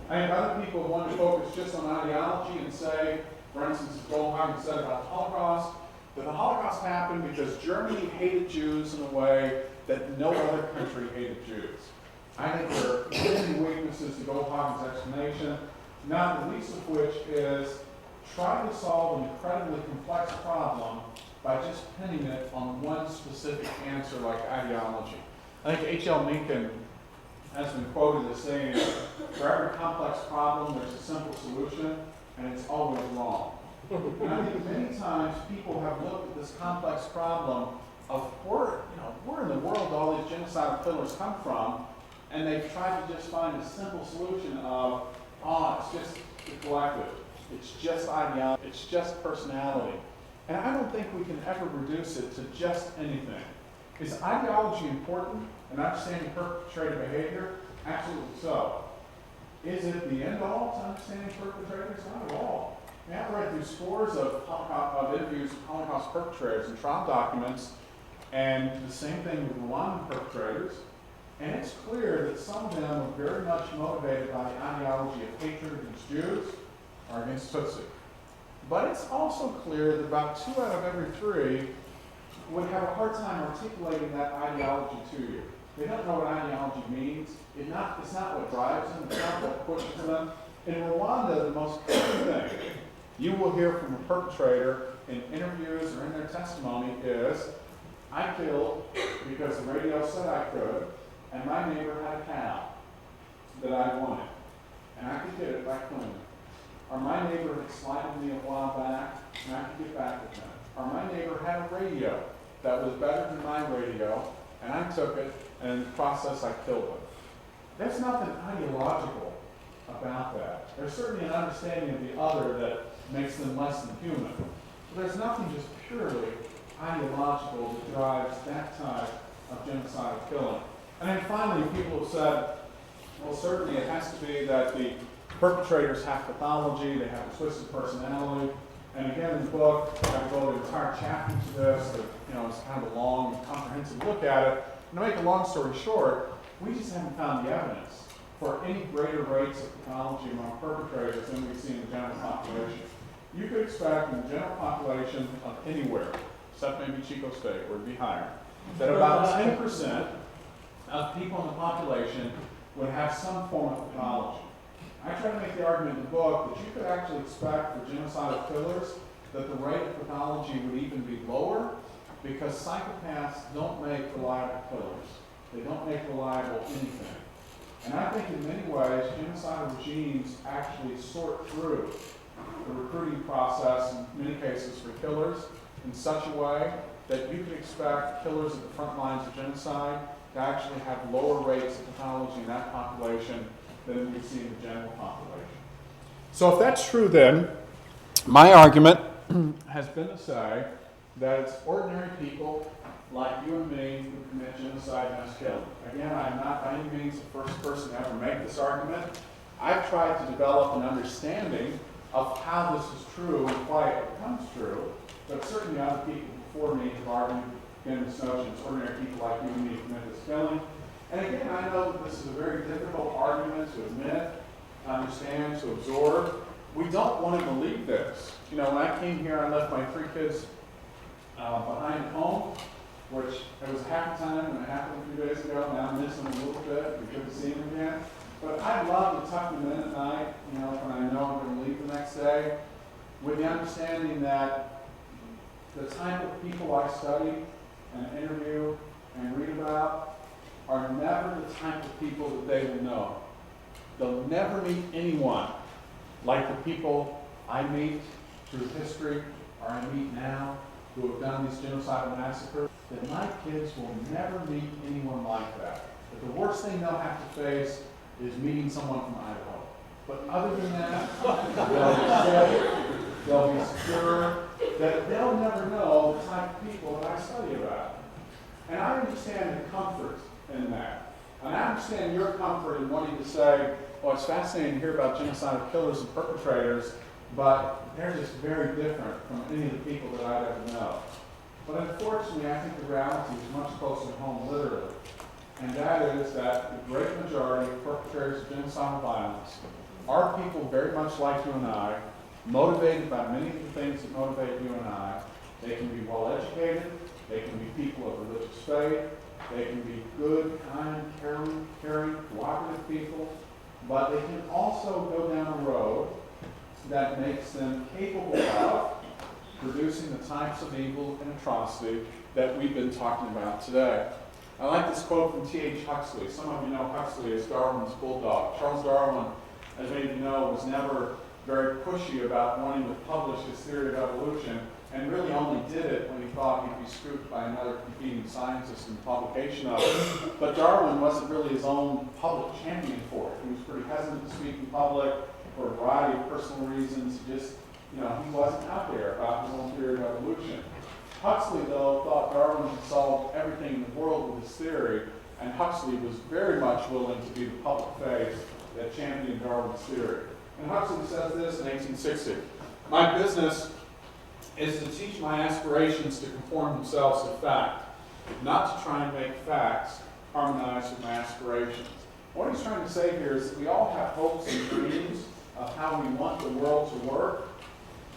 I think other people want to focus just on ideology and say, for instance, as Goldhagen said about the Holocaust, that the Holocaust happened because Germany hated Jews in a way that no other country hated Jews. I think there are many weaknesses to Goldhagen's explanation, not the least of which is trying to solve an incredibly complex problem by just pinning it on one specific answer like ideology. I think H.L. Mencken has been quoted as saying, for every complex problem, there's a simple solution, and it's always wrong. And I think many times people have looked at this complex problem of where in the world do all these genocidal killers come from, and they've tried to just find a simple solution of, it's just the collective, it's just ideology, it's just personality. And I don't think we can ever reduce it to just anything. Is ideology important in understanding perpetrator behavior? Absolutely so. Is it the end all to understanding perpetrators? Not at all. I've read through scores of interviews with Holocaust perpetrators and trial documents, and the same thing with Rwandan perpetrators. And it's clear that some of them are very much motivated by the ideology of hatred against Jews or against Tutsi. But it's also clear that about 2 out of every 3 would have a hard time articulating that ideology to you. They don't know what ideology means. It's not what drives them. It's not what pushes them. In Rwanda, the most common thing you will hear from a perpetrator in interviews or in their testimony is, I killed because the radio said I could, and my neighbor had a cow that I wanted, and I could get it by killing it. Or my neighbor had slighted me a while back, and I could get back with him. Or my neighbor had a radio that was better than my radio, and I took it, and in the process I killed him. There's nothing ideological about that. There's certainly an understanding of the other that makes them less than human. But there's nothing just purely ideological that drives that type of genocidal killing. And then finally, people have said, well, certainly it has to be that the perpetrators have pathology, they have a twisted personality. And again, in the book, I devoted an entire chapter to this. It's kind of a long, comprehensive look at it. And to make a long story short, we just haven't found the evidence for any greater rates of pathology among perpetrators than we see in the general population. You could expect in the general population of anywhere, except maybe Chico State, where it'd be higher, that about 10% of people in the population would have some form of pathology. I try to make the argument in the book that you could actually expect for genocidal killers that the rate of pathology would even be lower because psychopaths don't make reliable killers. They don't make reliable anything. And I think in many ways, genocidal regimes actually sort through the recruiting process, in many cases for killers, in such a way that you could expect killers at the front lines of genocide to actually have lower rates of pathology in that population than we see in the general population. So if that's true, then my argument has been to say that it's ordinary people like you and me who commit genocide and mass killing. Again, I'm not by any means the first person to ever make this argument. I've tried to develop an understanding of how this is true and why it becomes true, but certainly other people before me have argued against this notion it's ordinary people like you and me who commit this killing. And again, I know that this is a very difficult argument to admit, to understand, to absorb. We don't want to believe this. When I came here, I left my 3 kids behind at home, which it was half the time when it happened a few days ago. Now I miss them a little bit. We couldn't see them again. But I'd love to tuck them in at night, when I know I'm going to leave the next day, with the understanding that the type of people I study and interview and read about are never the type of people that they will know. They'll never meet anyone like the people I meet through history or I meet now who have done these genocidal massacres. That my kids will never meet anyone like that. That the worst thing they'll have to face is meeting someone from Idaho. But other than that, they'll be safe, they'll be secure, that they'll never know the type of people that I study about. And I understand the comfort in that. And I understand your comfort in wanting to say, well, it's fascinating to hear about genocidal killers and perpetrators, but they're just very different from any of the people that I'd ever know. But unfortunately, I think the reality is much closer to home literally. And that is that the great majority of perpetrators of genocidal violence are people very much like you and I, motivated by many of the things that motivate you and I, They can be well educated, they can be people of religious faith, they can be good, kind, caring, cooperative people, but they can also go down a road that makes them capable of producing the types of evil and atrocity that we've been talking about today. I like this quote from T.H. Huxley. Some of you know Huxley as Darwin's bulldog. Charles Darwin, as many of you know, was never very pushy about wanting to publish his theory of evolution, and really only did it when he thought he'd be spooked by another competing scientist in the publication of it. But Darwin wasn't really his own public champion for it. He was pretty hesitant to speak in public for a variety of personal reasons. He wasn't out there about his own theory of evolution. Huxley, though, thought Darwin had solved everything in the world with his theory, and Huxley was very much willing to be the public face that championed Darwin's theory. And Huxley says this in 1860, "My business is to teach my aspirations to conform themselves to fact, not to try and make facts harmonize with my aspirations." What he's trying to say here is that we all have hopes and dreams of how we want the world to work,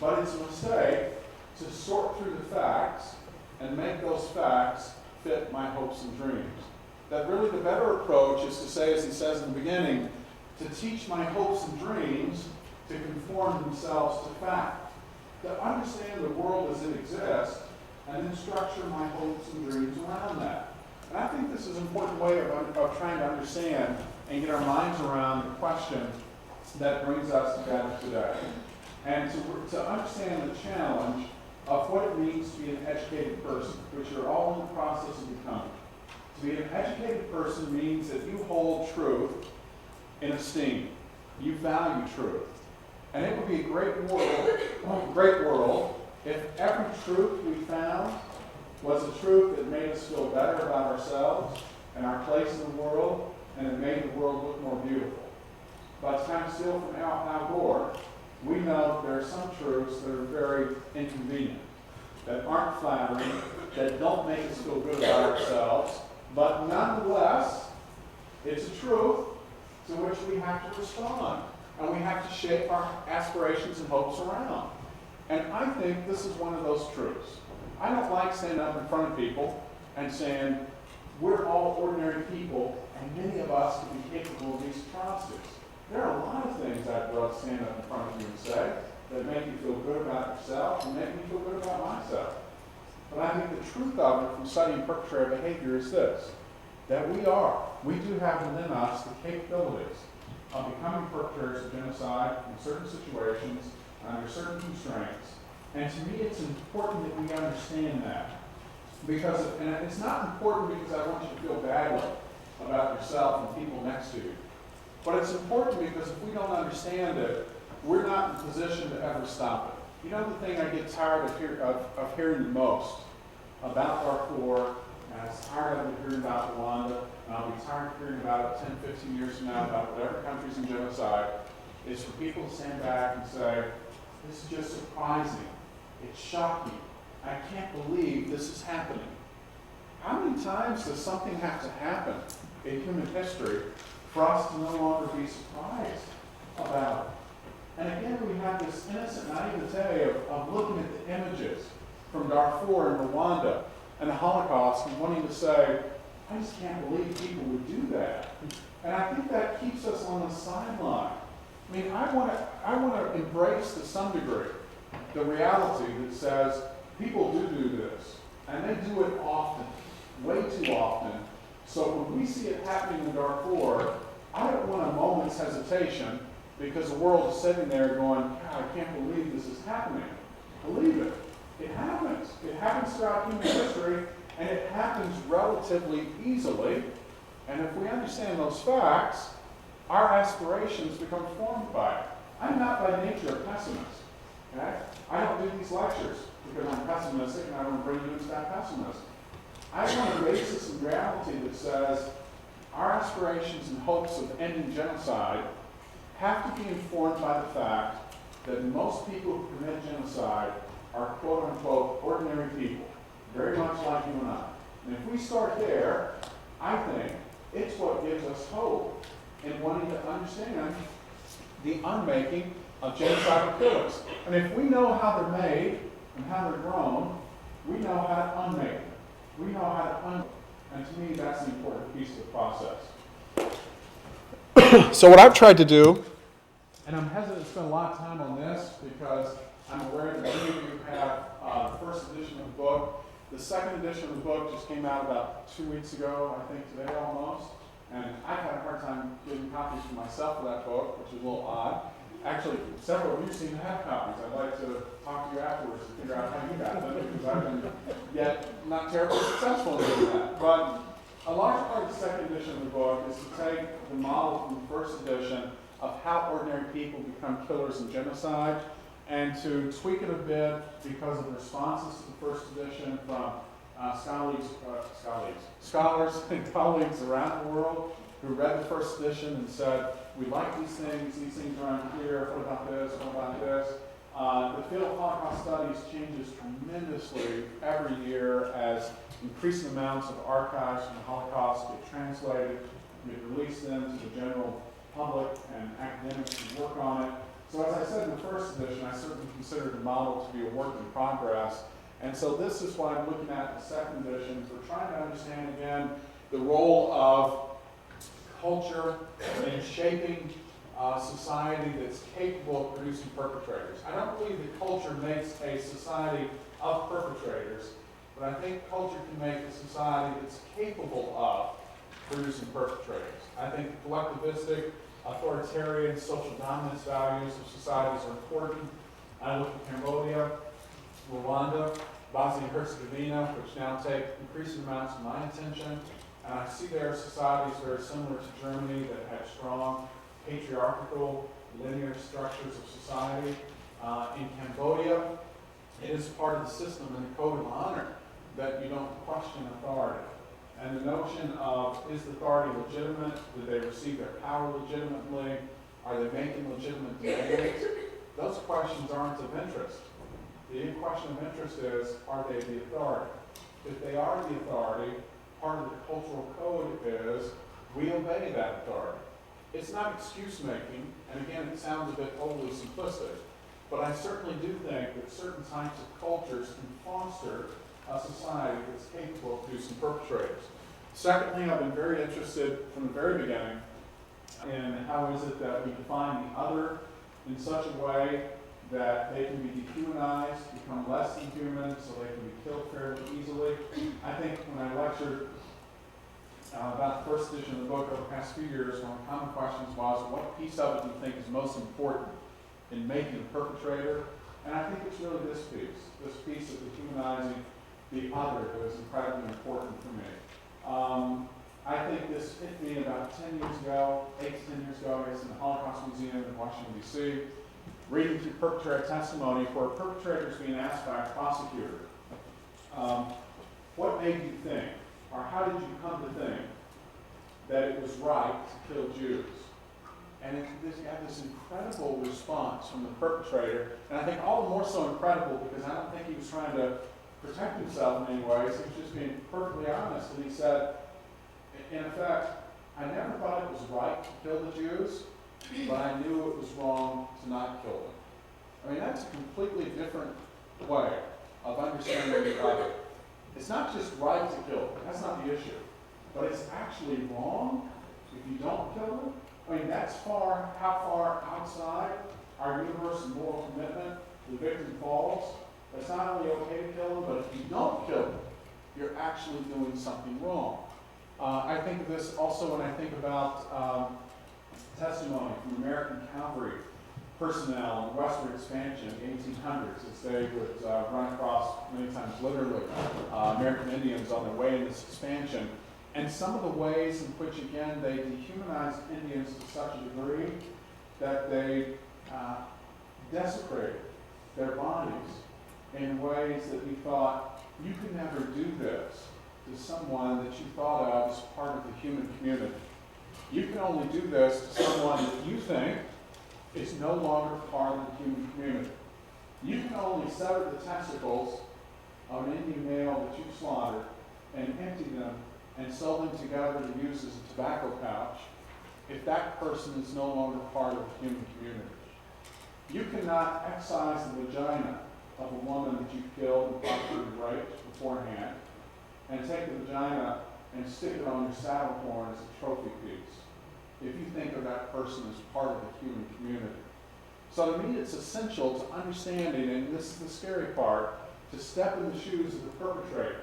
but it's a mistake to sort through the facts and make those facts fit my hopes and dreams. That really the better approach is to say, as he says in the beginning, to teach my hopes and dreams to conform themselves to fact. To understand the world as it exists, and then structure my hopes and dreams around that. And I think this is an important way of trying to understand and get our minds around the question that brings us together today. And to understand the challenge of what it means to be an educated person, which you're all in the process of becoming. To be an educated person means that you hold truth in esteem. You value truth. And it would be a great world if every truth we found was a truth that made us feel better about ourselves and our place in the world, and it made the world look more beautiful. But to kind of steal from Al Gore, we know there are some truths that are very inconvenient, that aren't flattering, that don't make us feel good about ourselves, but nonetheless, it's a truth to which we have to respond, and we have to shape our aspirations and hopes around. And I think this is one of those truths. I don't like standing up in front of people and saying, we're all ordinary people, and many of us could be capable of these atrocities. There are a lot of things I'd love to stand up in front of you and say that make you feel good about yourself and make me feel good about myself. But I think the truth of it from studying perpetrator behavior is this, that we do have within us the capabilities of becoming perpetrators of genocide in certain situations, under certain constraints. And to me, it's important that we understand that. And it's not important because I want you to feel badly about yourself and people next to you. But it's important because if we don't understand it, we're not in position to ever stop it. You know the thing I get tired of hearing the most about Darfur, and I was tired of hearing about Rwanda, and I'll be tired of hearing about it 10, 15 years from now about whatever countries in genocide, is for people to stand back and say, this is just surprising. It's shocking. I can't believe this is happening. How many times does something have to happen in human history for us to no longer be surprised about it? And again, we have this innocent naivete of looking at the images from Darfur and Rwanda and the Holocaust and wanting to say, I just can't believe people would do that. And I think that keeps us on the sideline. I mean, I want to embrace to some degree the reality that says people do this, and they do it often, way too often. So when we see it happening in Darfur, I don't want a moment's hesitation because the world is sitting there going, God, I can't believe this is happening. Believe it. It happens. It happens throughout human history, and it happens relatively easily. And if we understand those facts, our aspirations become formed by it. I'm not by nature a pessimist. Okay? I don't do these lectures because I'm pessimistic and I want to bring you into that pessimism. I want a basis in reality that says our aspirations and hopes of ending genocide have to be informed by the fact that most people who commit genocide are quote-unquote ordinary people, very much like you and I. And if we start there, I think it's what gives us hope in wanting to understand the unmaking of genocidal killers. And if we know how they're made and how they're grown, we know how to unmake them. We know how to undo them. And to me, that's an important piece of the process. So what I've tried to do, and I'm hesitant to spend a lot of time on this because I'm aware that many of you have the first edition of the book. The second edition of the book just came out about 2 weeks ago, I think today almost. And I've had a hard time getting copies for myself of that book, which is a little odd. Actually, several of you seem to have copies. I'd like to talk to you afterwards to figure out how you got them, because I've been yet not terribly successful in doing that. But a large part of the second edition of the book is to take the model from the first edition of how ordinary people become killers in genocide, and to tweak it a bit because of responses to the first edition from scholars and colleagues around the world who read the first edition and said, we like these things are unclear, what about this, what about this? The field of Holocaust studies changes tremendously every year as increasing amounts of archives from the Holocaust get translated, get released then to the general public and academics who work on it. So as I said in the first edition, I certainly consider the model to be a work in progress. And so this is what I'm looking at in the second edition. We're trying to understand again the role of culture in shaping a society that's capable of producing perpetrators. I don't believe that culture makes a society of perpetrators, but I think culture can make a society that's capable of producing perpetrators. I think collectivistic, authoritarian, social dominance values of societies are important. I look at Cambodia, Rwanda, Bosnia and Herzegovina, which now take increasing amounts of my attention. And I see there are societies very similar to Germany that have strong patriarchal, linear structures of society. In Cambodia, it is part of the system and the code of honor that you don't question authority. And the notion of, is the authority legitimate? Did they receive their power legitimately? Are they making legitimate demands? Those questions aren't of interest. The question of interest is, are they the authority? If they are the authority, part of the cultural code is, we obey that authority. It's not excuse-making, and again, it sounds a bit overly simplistic, but I certainly do think that certain types of cultures can foster a society that's capable of producing perpetrators. Secondly, I've been very interested from the very beginning in how is it that we define the other in such a way that they can be dehumanized, become less than human, so they can be killed fairly easily. I think when I lectured about the first edition of the book over the past few years, one of the common questions was, what piece of it do you think is most important in making a perpetrator? And I think it's really this piece of dehumanizing the other that is incredibly important for me. I think this hit me about 10 years ago, 8 to 10 years ago, I guess, in the Holocaust Museum in Washington, D.C., reading through perpetrator testimony where perpetrators being asked by a prosecutor, what made you think, or how did you come to think that it was right to kill Jews? And you had this incredible response from the perpetrator, and I think all the more so incredible because I don't think he was trying to protect himself in any ways. He was just being perfectly honest, and he said, in effect, I never thought it was right to kill the Jews, but I knew it was wrong to not kill them. I mean, that's a completely different way of understanding the other. It's not just right to kill them, that's not the issue, but it's actually wrong if you don't kill them. I mean, that's how far outside our universe and moral commitment the victim falls. It's not only okay to kill them, but if you don't kill them, you're actually doing something wrong. I think of this also when I think about testimony from American cavalry personnel in the westward expansion in the 1800s as they would run across, many times literally, American Indians on their way in this expansion. And some of the ways in which, again, they dehumanized Indians to such a degree that they desecrated their bodies in ways that we thought, you could never do this to someone that you thought of as part of the human community. You can only do this to someone that you think is no longer part of the human community. You can only sever the testicles of an Indian male that you've slaughtered and empty them and sew them together to use as a tobacco pouch if that person is no longer part of the human community. You cannot excise the vagina of a woman woman that you killed and possibly raped beforehand, and take the vagina and stick it on your saddle horn as a trophy piece, if you think of that person as part of the human community. So to me, it's essential to understanding, and this is the scary part, to step in the shoes of the perpetrator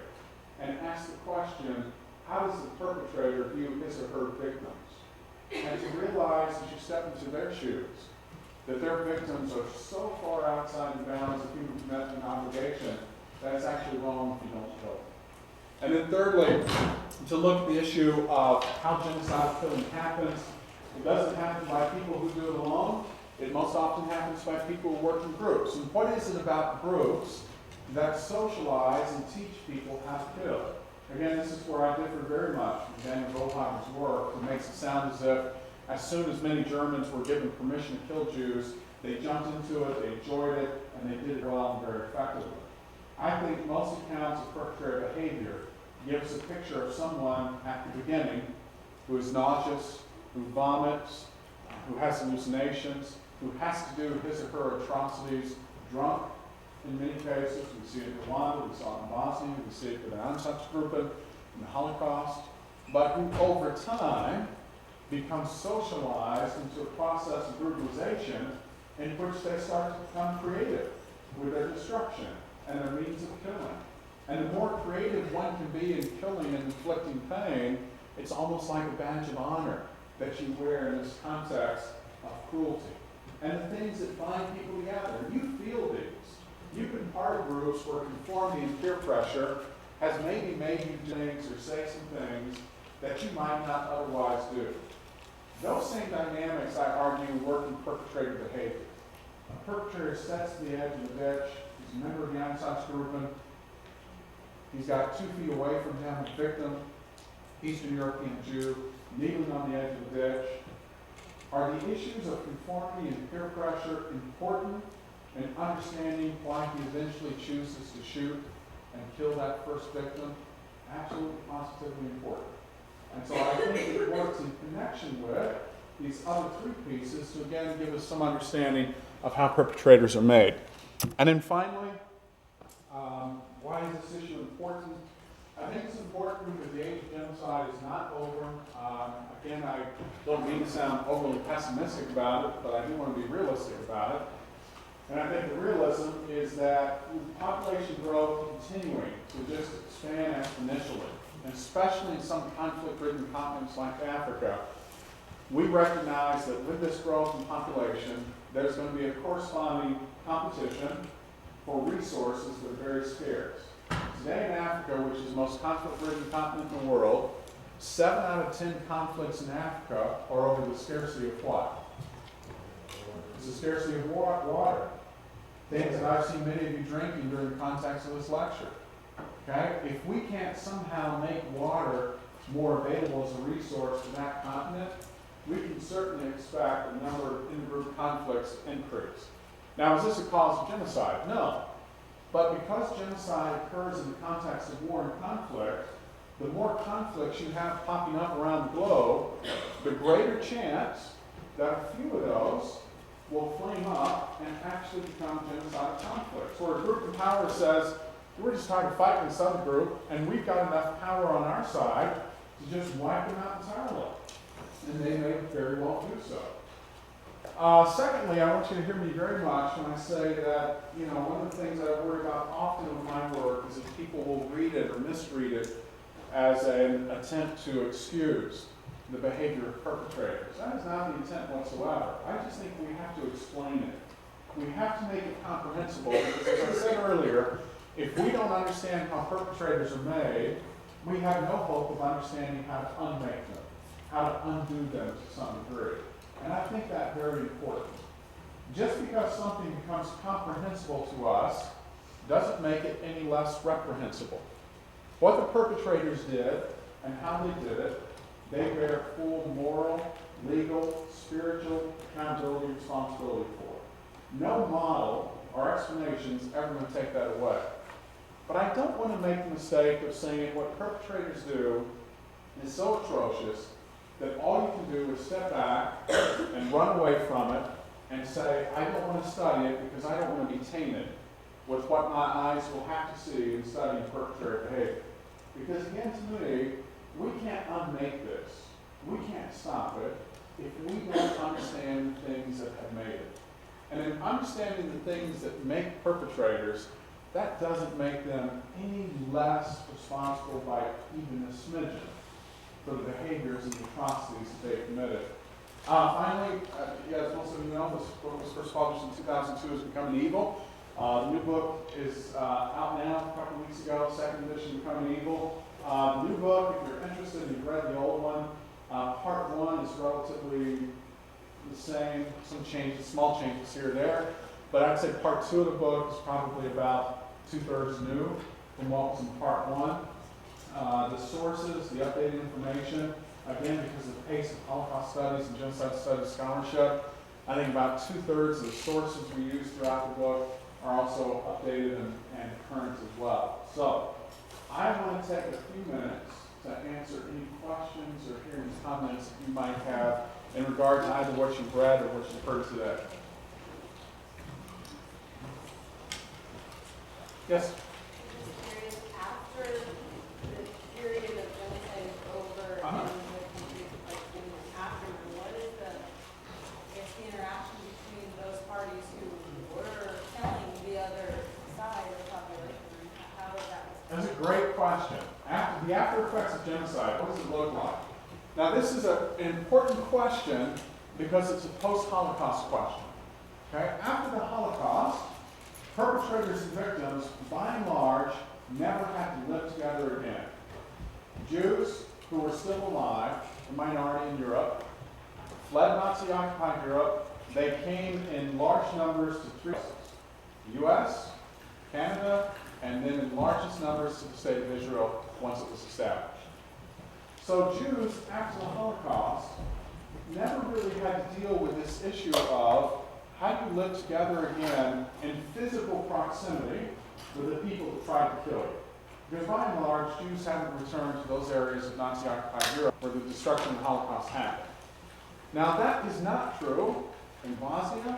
and ask the question, how does the perpetrator view his or her victims? And to realize as you step into their shoes, that their victims are so far outside the bounds of human commitment and obligation that it's actually wrong if you don't kill them. And then thirdly, to look at the issue of how genocide killing happens. It doesn't happen by people who do it alone. It most often happens by people who work in groups. And what is it about groups that socialize and teach people how to kill? Again, this is where I differ very much from Daniel Goldheimer's work. It makes it sound as if as soon as many Germans were given permission to kill Jews, they jumped into it, they enjoyed it, and they did it well and very effectively. I think most accounts of perpetrator behavior give us a picture of someone at the beginning who is nauseous, who vomits, who has hallucinations, who has to do his or her atrocities drunk in many cases. We see it in Rwanda, we saw it in Bosnia, we see it with the Einsatzgruppen in the Holocaust, but who over time becomes socialized into a process of brutalization in which they start to become creative with their destruction and their means of killing. And the more creative one can be in killing and inflicting pain, it's almost like a badge of honor that you wear in this context of cruelty. And the things that bind people together. You feel these. You've been part of groups where conformity and peer pressure has maybe made you do things or say some things that you might not otherwise do. Those same dynamics, I argue, work in perpetrator behavior. A perpetrator sets to the edge of the ditch. He's a member of the Einsatzgruppen. He's got 2 feet away from him, a victim, Eastern European Jew, kneeling on the edge of the ditch. Are the issues of conformity and peer pressure important in understanding why he eventually chooses to shoot and kill that first victim? Absolutely, positively important. And so I think it works in connection with these other 3 pieces to again give us some understanding of how perpetrators are made. And then finally, why is this issue important? I think it's important because the age of genocide is not over. Again, I don't mean to sound overly pessimistic about it, but I do want to be realistic about it. And I think the realism is that with population growth continuing to just expand exponentially, and especially in some conflict-ridden continents like Africa, we recognize that with this growth in population, there's going to be a corresponding competition for resources that are very scarce. Today in Africa, which is the most conflict-ridden continent in the world, 7 out of 10 conflicts in Africa are over the scarcity of what? It's the scarcity of water. Things that I've seen many of you drinking during the context of this lecture. Okay? If we can't somehow make water more available as a resource for that continent, we can certainly expect the number of in-group conflicts to increase. Now, is this a cause of genocide? No. But because genocide occurs in the context of war and conflict, the more conflicts you have popping up around the globe, the greater chance that a few of those will flame up and actually become genocidal conflicts. Where a group in power says, we're just tired of fighting this other group, and we've got enough power on our side to just wipe them out entirely. And they may very well do so. Secondly, I want you to hear me very much when I say that, one of the things that I worry about often in my work is that people will read it or misread it as an attempt to excuse the behavior of perpetrators. That is not the intent whatsoever. I just think we have to explain it. We have to make it comprehensible because, as I said earlier, if we don't understand how perpetrators are made, we have no hope of understanding how to unmake them, how to undo them to some degree. And I think that's very important. Just because something becomes comprehensible to us doesn't make it any less reprehensible. What the perpetrators did and how they did it, they bear full moral, legal, spiritual accountability and responsibility for. No model or explanations ever going to take that away. But I don't want to make the mistake of saying what perpetrators do is so atrocious that all you can do is step back and run away from it and say, I don't want to study it because I don't want to be tainted. with what my eyes will have to see in studying perpetrator behavior. Because again, to me, we can't unmake this. We can't stop it if we don't understand the things that have made it. And in understanding the things that make perpetrators, that doesn't make them any less responsible by even a smidgen for the behaviors and the atrocities that they've committed. Finally, as most of you know, this book was first published in 2002 as Becoming Evil. The new book is out now a couple of weeks ago, second edition, Becoming Evil. The new book, if you're interested and you've read the old one, part one is relatively the same, some changes, small changes here or there, but I'd say part two of the book is probably about 2/3 new from what was in part one. The sources, the updated information, again, because of the pace of Holocaust studies and genocide studies scholarship, I think about 2/3 of the sources we use throughout the book are also updated and current as well. So, I want to take a few minutes to answer any questions or hear any comments that you might have in regard to either what you've read or what you've heard today. Yes? I'm just curious, after the period of genocide is over Uh-huh. and the countries like in after, what is the, I guess, the interaction between those parties who were killing the other side of the population? How is that? That's a great question. The after effects of genocide, what does it look like? Now, this is an important question because it's a post-Holocaust question. Okay? After the Holocaust, perpetrators and victims, by and large, never had to live together again. Jews who were still alive, a minority in Europe, fled Nazi-occupied Europe. They came in large numbers to three places: the U.S., Canada, and then in largest numbers to the state of Israel once it was established. So Jews, after the Holocaust, never really had to deal with this issue of how do you live together again in physical proximity with the people that tried to kill you. Because by and large, Jews haven't returned to those areas of Nazi-occupied Europe where the destruction of the Holocaust happened. Now that is not true in Bosnia,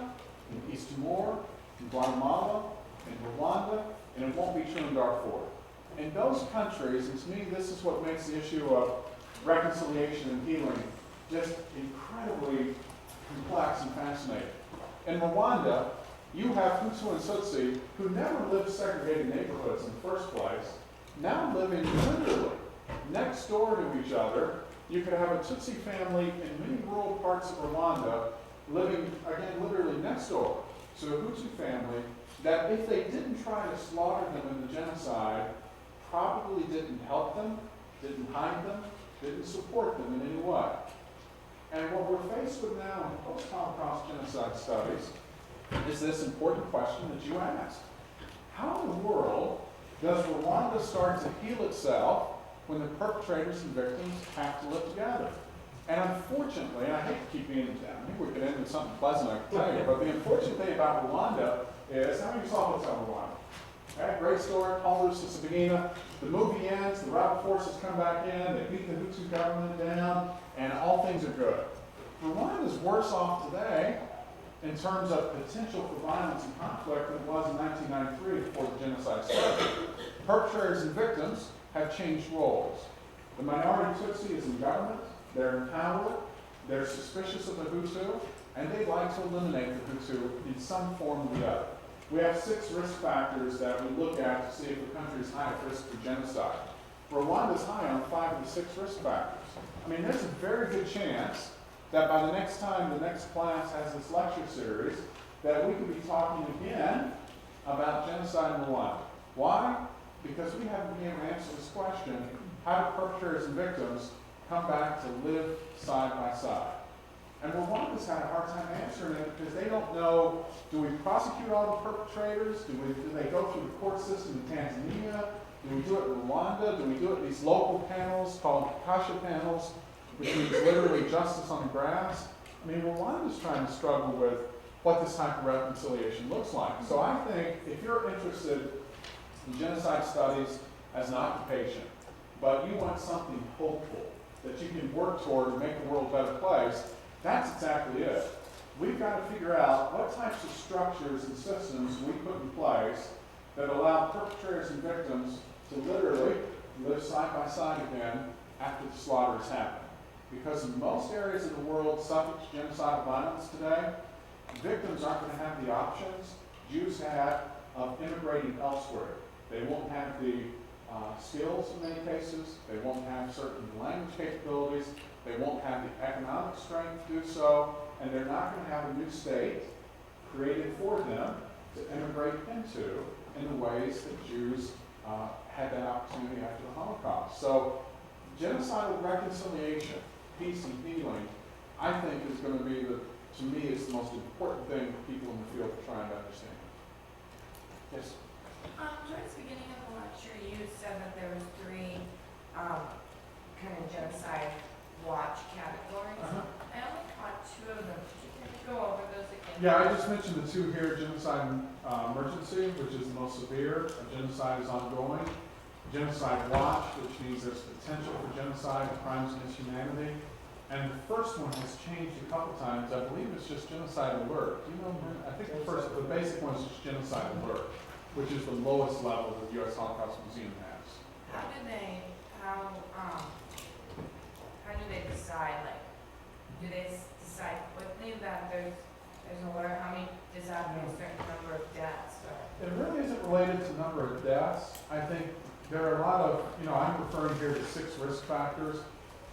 in East Timor, in Guatemala, in Rwanda, and it won't be true in Darfur. In those countries, and to me this is what makes the issue of reconciliation and healing just incredibly complex and fascinating. In Rwanda, you have Hutu and Tutsi who never lived segregated neighborhoods in the first place, now living literally next door to each other. You could have a Tutsi family in many rural parts of Rwanda living, again, literally next door to a Hutu family that if they didn't try to slaughter them in the genocide, probably didn't help them, didn't hide them, didn't support them in any way. And what we're faced with now in post-Holocaust genocide studies is this important question that you asked. How in the world does Rwanda start to heal itself when the perpetrators and victims have to live together? And unfortunately, and I hate to keep being, I think we could end with something pleasant I can tell you, but the unfortunate thing about Rwanda is, how many saw Hotel Rwanda? Okay, great story, Paul Rusesabagina. The movie ends, the rebel forces come back in, they beat the Hutu government down, and all things are good. Rwanda is worse off today in terms of potential for violence and conflict than it was in 1993 before the genocide started. Perpetrators and victims have changed roles. The minority Tutsi is in government, they're in power, they're suspicious of the Hutu, and they like to eliminate the Hutu in some form or the other. We have 6 risk factors that we look at to see if the country is high at risk for genocide. Rwanda is high on 5 of the 6 risk factors. I mean, there's a very good chance that by the next time the next class has this lecture series, that we could be talking again about genocide in Rwanda. Why? Because we haven't been able to answer this question: how do perpetrators and victims come back to live side by side? And Rwanda's had a hard time answering it because they don't know, do we prosecute all the perpetrators? Do they go through the court system in Tanzania? Do we do it in Rwanda? Do we do it in these local panels called Kasha panels, which means literally justice on the grass? I mean, Rwanda's trying to struggle with what this type of reconciliation looks like. So I think if you're interested in genocide studies as an occupation, but you want something hopeful that you can work toward to make the world a better place, that's exactly it. We've got to figure out what types of structures and systems we put in place that allow perpetrators and victims to literally live side by side again after the slaughter has happened. Because in most areas of the world subject to genocidal violence today, victims aren't going to have the options Jews had of immigrating elsewhere. They won't have the skills in many cases, they won't have certain language capabilities, they won't have the economic strength to do so, and they're not going to have a new state created for them to immigrate into in the ways that Jews had that opportunity after the Holocaust. So genocidal reconciliation, peace and healing, I think is going to be to me, it's the most important thing people in the field are trying to understand. Yes? Towards the beginning of the lecture, you said that there was three kind of genocide watch categories. I only caught two of them. Could you go over those again? Yeah, I just mentioned the two here, genocide emergency, which is the most severe. A genocide is ongoing. Genocide watch, which means there's potential for genocide and crimes against humanity. And the first one has changed a couple times. I believe it's just genocide alert. Do you know? I think the basic one is just genocide alert, which is the lowest level that the U.S. Holocaust Museum has. How do they decide? Like, do they decide quickly that there's an order? How many does that mean? A certain number of deaths? Or? It really isn't related to number of deaths. I think there are a lot of, I'm referring here to 6 risk factors.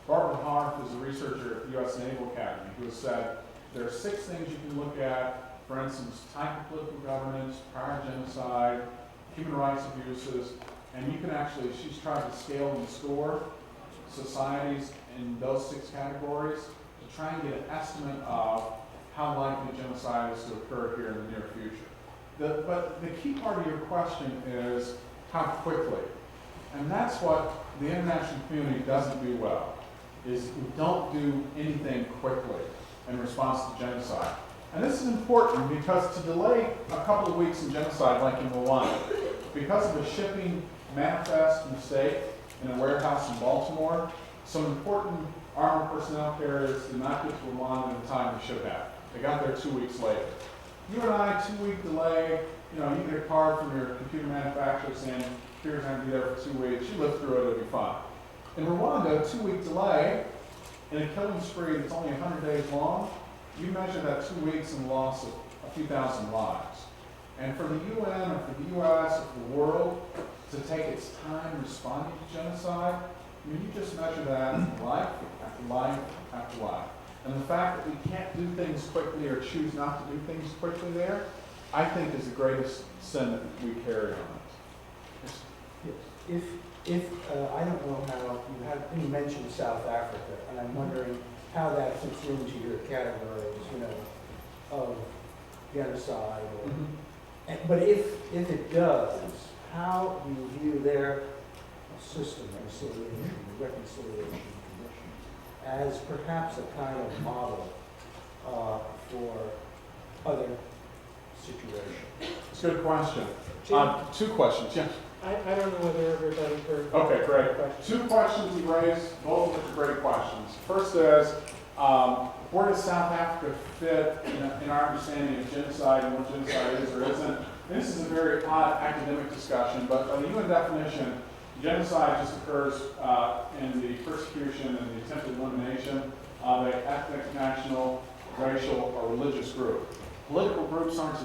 Barbara Harf is a researcher at the U.S. Naval Academy who has said there are 6 things you can look at. For instance, type of political governance, prior genocide, human rights abuses, and you can actually, she's tried to scale and score societies in those 6 categories to try and get an estimate of how likely genocide is to occur here in the near future. But the key part of your question is how quickly. And that's what the international community doesn't do well, is we don't do anything quickly in response to genocide. And this is important because to delay a couple of weeks in genocide like in Rwanda, because of a shipping manifest mistake in a warehouse in Baltimore, some important armored personnel carriers did not get to Rwanda in the time they should have. They got there 2 weeks later. You and I, 2-week delay, you get a card from your computer manufacturer saying, here's going to be there for 2 weeks, you live through it, it'll be fine. In Rwanda, a 2-week delay in a killing spree that's only 100 days long, you measure that 2 weeks in the loss of a few thousand lives. And for the UN or for the US or for the world to take its time responding to genocide, you just measure that life after life after life. And the fact that we can't do things quickly or choose not to do things quickly there, I think is the greatest sin that we carry on us. Yes. If I don't know how you mentioned South Africa, and I'm wondering how that fits into your categories, of genocide. Or, but if it does, how do you view their system, reconciliation commission, as perhaps a kind of model for other situations? It's a good question. 2 questions, yeah. I don't know whether everybody heard. Okay, great. Question. 2 questions you raised, both of which are great questions. First is, where does South Africa fit in our understanding of genocide and what genocide is or isn't? And this is a very odd academic discussion, but by the UN definition, genocide just occurs in the persecution and the attempted elimination of an ethnic, national, racial, or religious group. Political groups aren't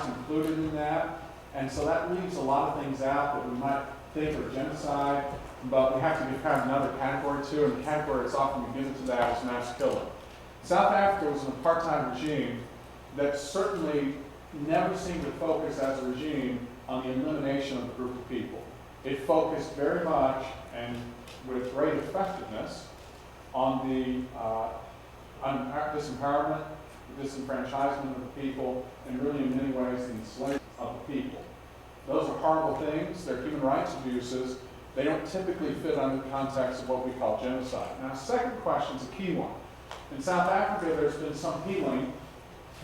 included in that. And so that leaves a lot of things out that we might think are genocide, but we have to give kind of another category to, and the category that's often given to that is mass killing. South Africa was an apartheid regime that certainly never seemed to focus as a regime on the elimination of a group of people. It focused very much and with great effectiveness on the disempowerment, the disenfranchisement of the people, and really in many ways the enslavement of the people. Those are horrible things. They're human rights abuses. They don't typically fit under the context of what we call genocide. Now, second question is a key one. In South Africa, there's been some healing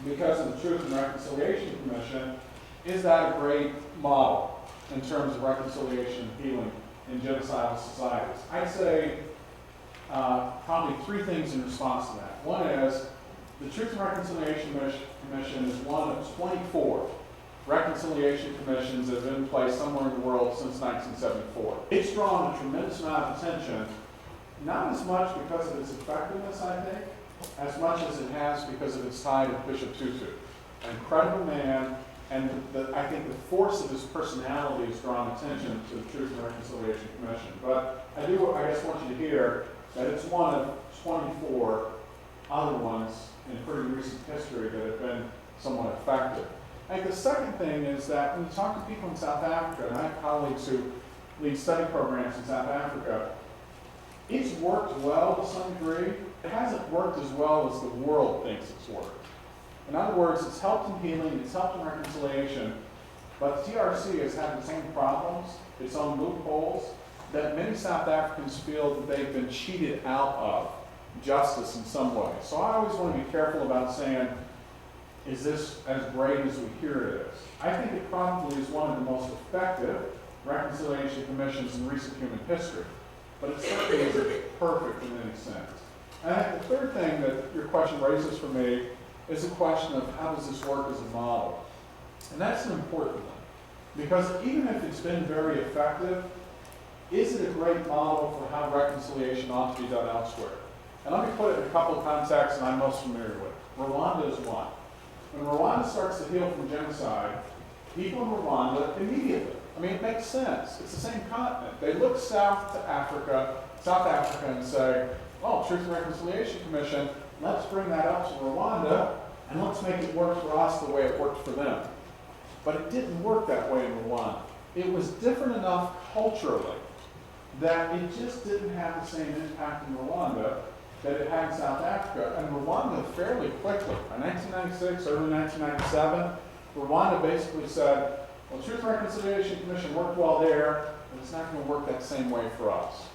because of the Truth and Reconciliation Commission. Is that a great model in terms of reconciliation and healing in genocidal societies? I'd say probably 3 things in response to that. One is the Truth and Reconciliation Commission is one of 24 reconciliation commissions that have been in place somewhere in the world since 1974. It's drawn a tremendous amount of attention, not as much because of its effectiveness, I think, as much as it has because of its tie to Bishop Tutu. An incredible man, and I think the force of his personality has drawn attention to the Truth and Reconciliation Commission. But I guess, want you to hear that it's one of 24 other ones in pretty recent history that have been somewhat effective. I think the second thing is that when you talk to people in South Africa, and I have colleagues who lead study programs in South Africa, it's worked well to some degree. It hasn't worked as well as the world thinks it's worked. In other words, it's helped in healing, it's helped in reconciliation, but the TRC has had its own problems, its own loopholes, that many South Africans feel that they've been cheated out of justice in some way. So I always want to be careful about saying, is this as great as we hear it is? I think it probably is one of the most effective reconciliation commissions in recent human history, but it certainly isn't perfect in any sense. And I think the third thing that your question raises for me is a question of how does this work as a model? And that's an important one, because even if it's been very effective, is it a great model for how reconciliation ought to be done elsewhere? And let me put it in a couple of contexts that I'm most familiar with. Rwanda is one. When Rwanda starts to heal from genocide, people in Rwanda immediately, I mean, it makes sense. It's the same continent. They look south to Africa, South Africa, and say, oh, Truth and Reconciliation Commission, let's bring that up to Rwanda, and let's make it work for us the way it worked for them. But it didn't work that way in Rwanda. It was different enough culturally that it just didn't have the same impact in Rwanda that it had in South Africa. And Rwanda fairly quickly, in 1996, early 1997, Rwanda basically said, well, Truth and Reconciliation Commission worked well there, but it's not going to work that same way for us.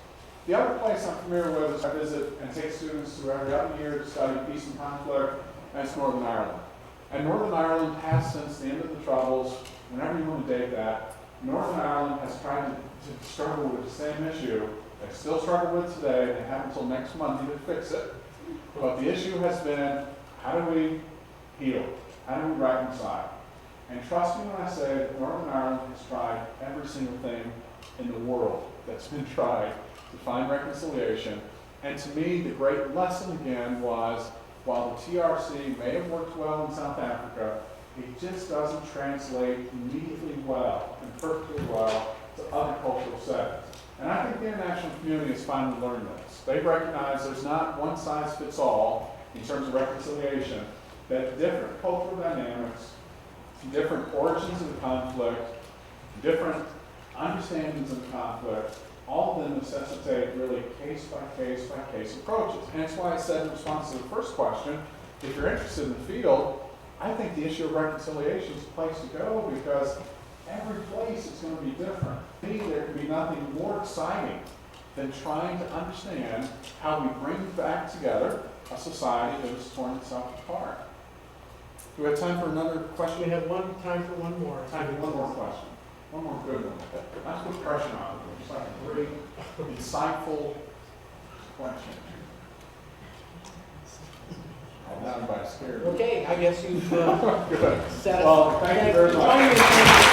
The other place I'm familiar with is I visit and take students through every other year to study peace and conflict, and it's Northern Ireland. And Northern Ireland has, since the end of the Troubles, whenever you want to date that, Northern Ireland has tried to struggle with the same issue. They still struggle with today. They have until next Monday to fix it. But the issue has been, how do we heal? How do we reconcile? And trust me when I say that Northern Ireland has tried every single thing in the world that's been tried to find reconciliation. And to me, the great lesson again was, while the TRC may have worked well in South Africa, it just doesn't translate immediately well and perfectly well to other cultural settings. And I think the international community has finally learned this. They've recognized there's not one size fits all in terms of reconciliation, that different cultural dynamics, different origins of the conflict, different understandings of the conflict, all of them necessitate really case-by-case approaches. And that's why I said in response to the first question, if you're interested in the field, I think the issue of reconciliation is the place to go, because every place is going to be different. To me, there can be nothing more exciting than trying to understand how we bring back together a society that has torn itself apart. Do we have time for another question? We have time for one more. Time for one more question. One more good one. Let's put pressure on it. Just like a great, insightful question. Now everybody's scared. Okay, I guess you've Good. satisfied. Well, thank you very much.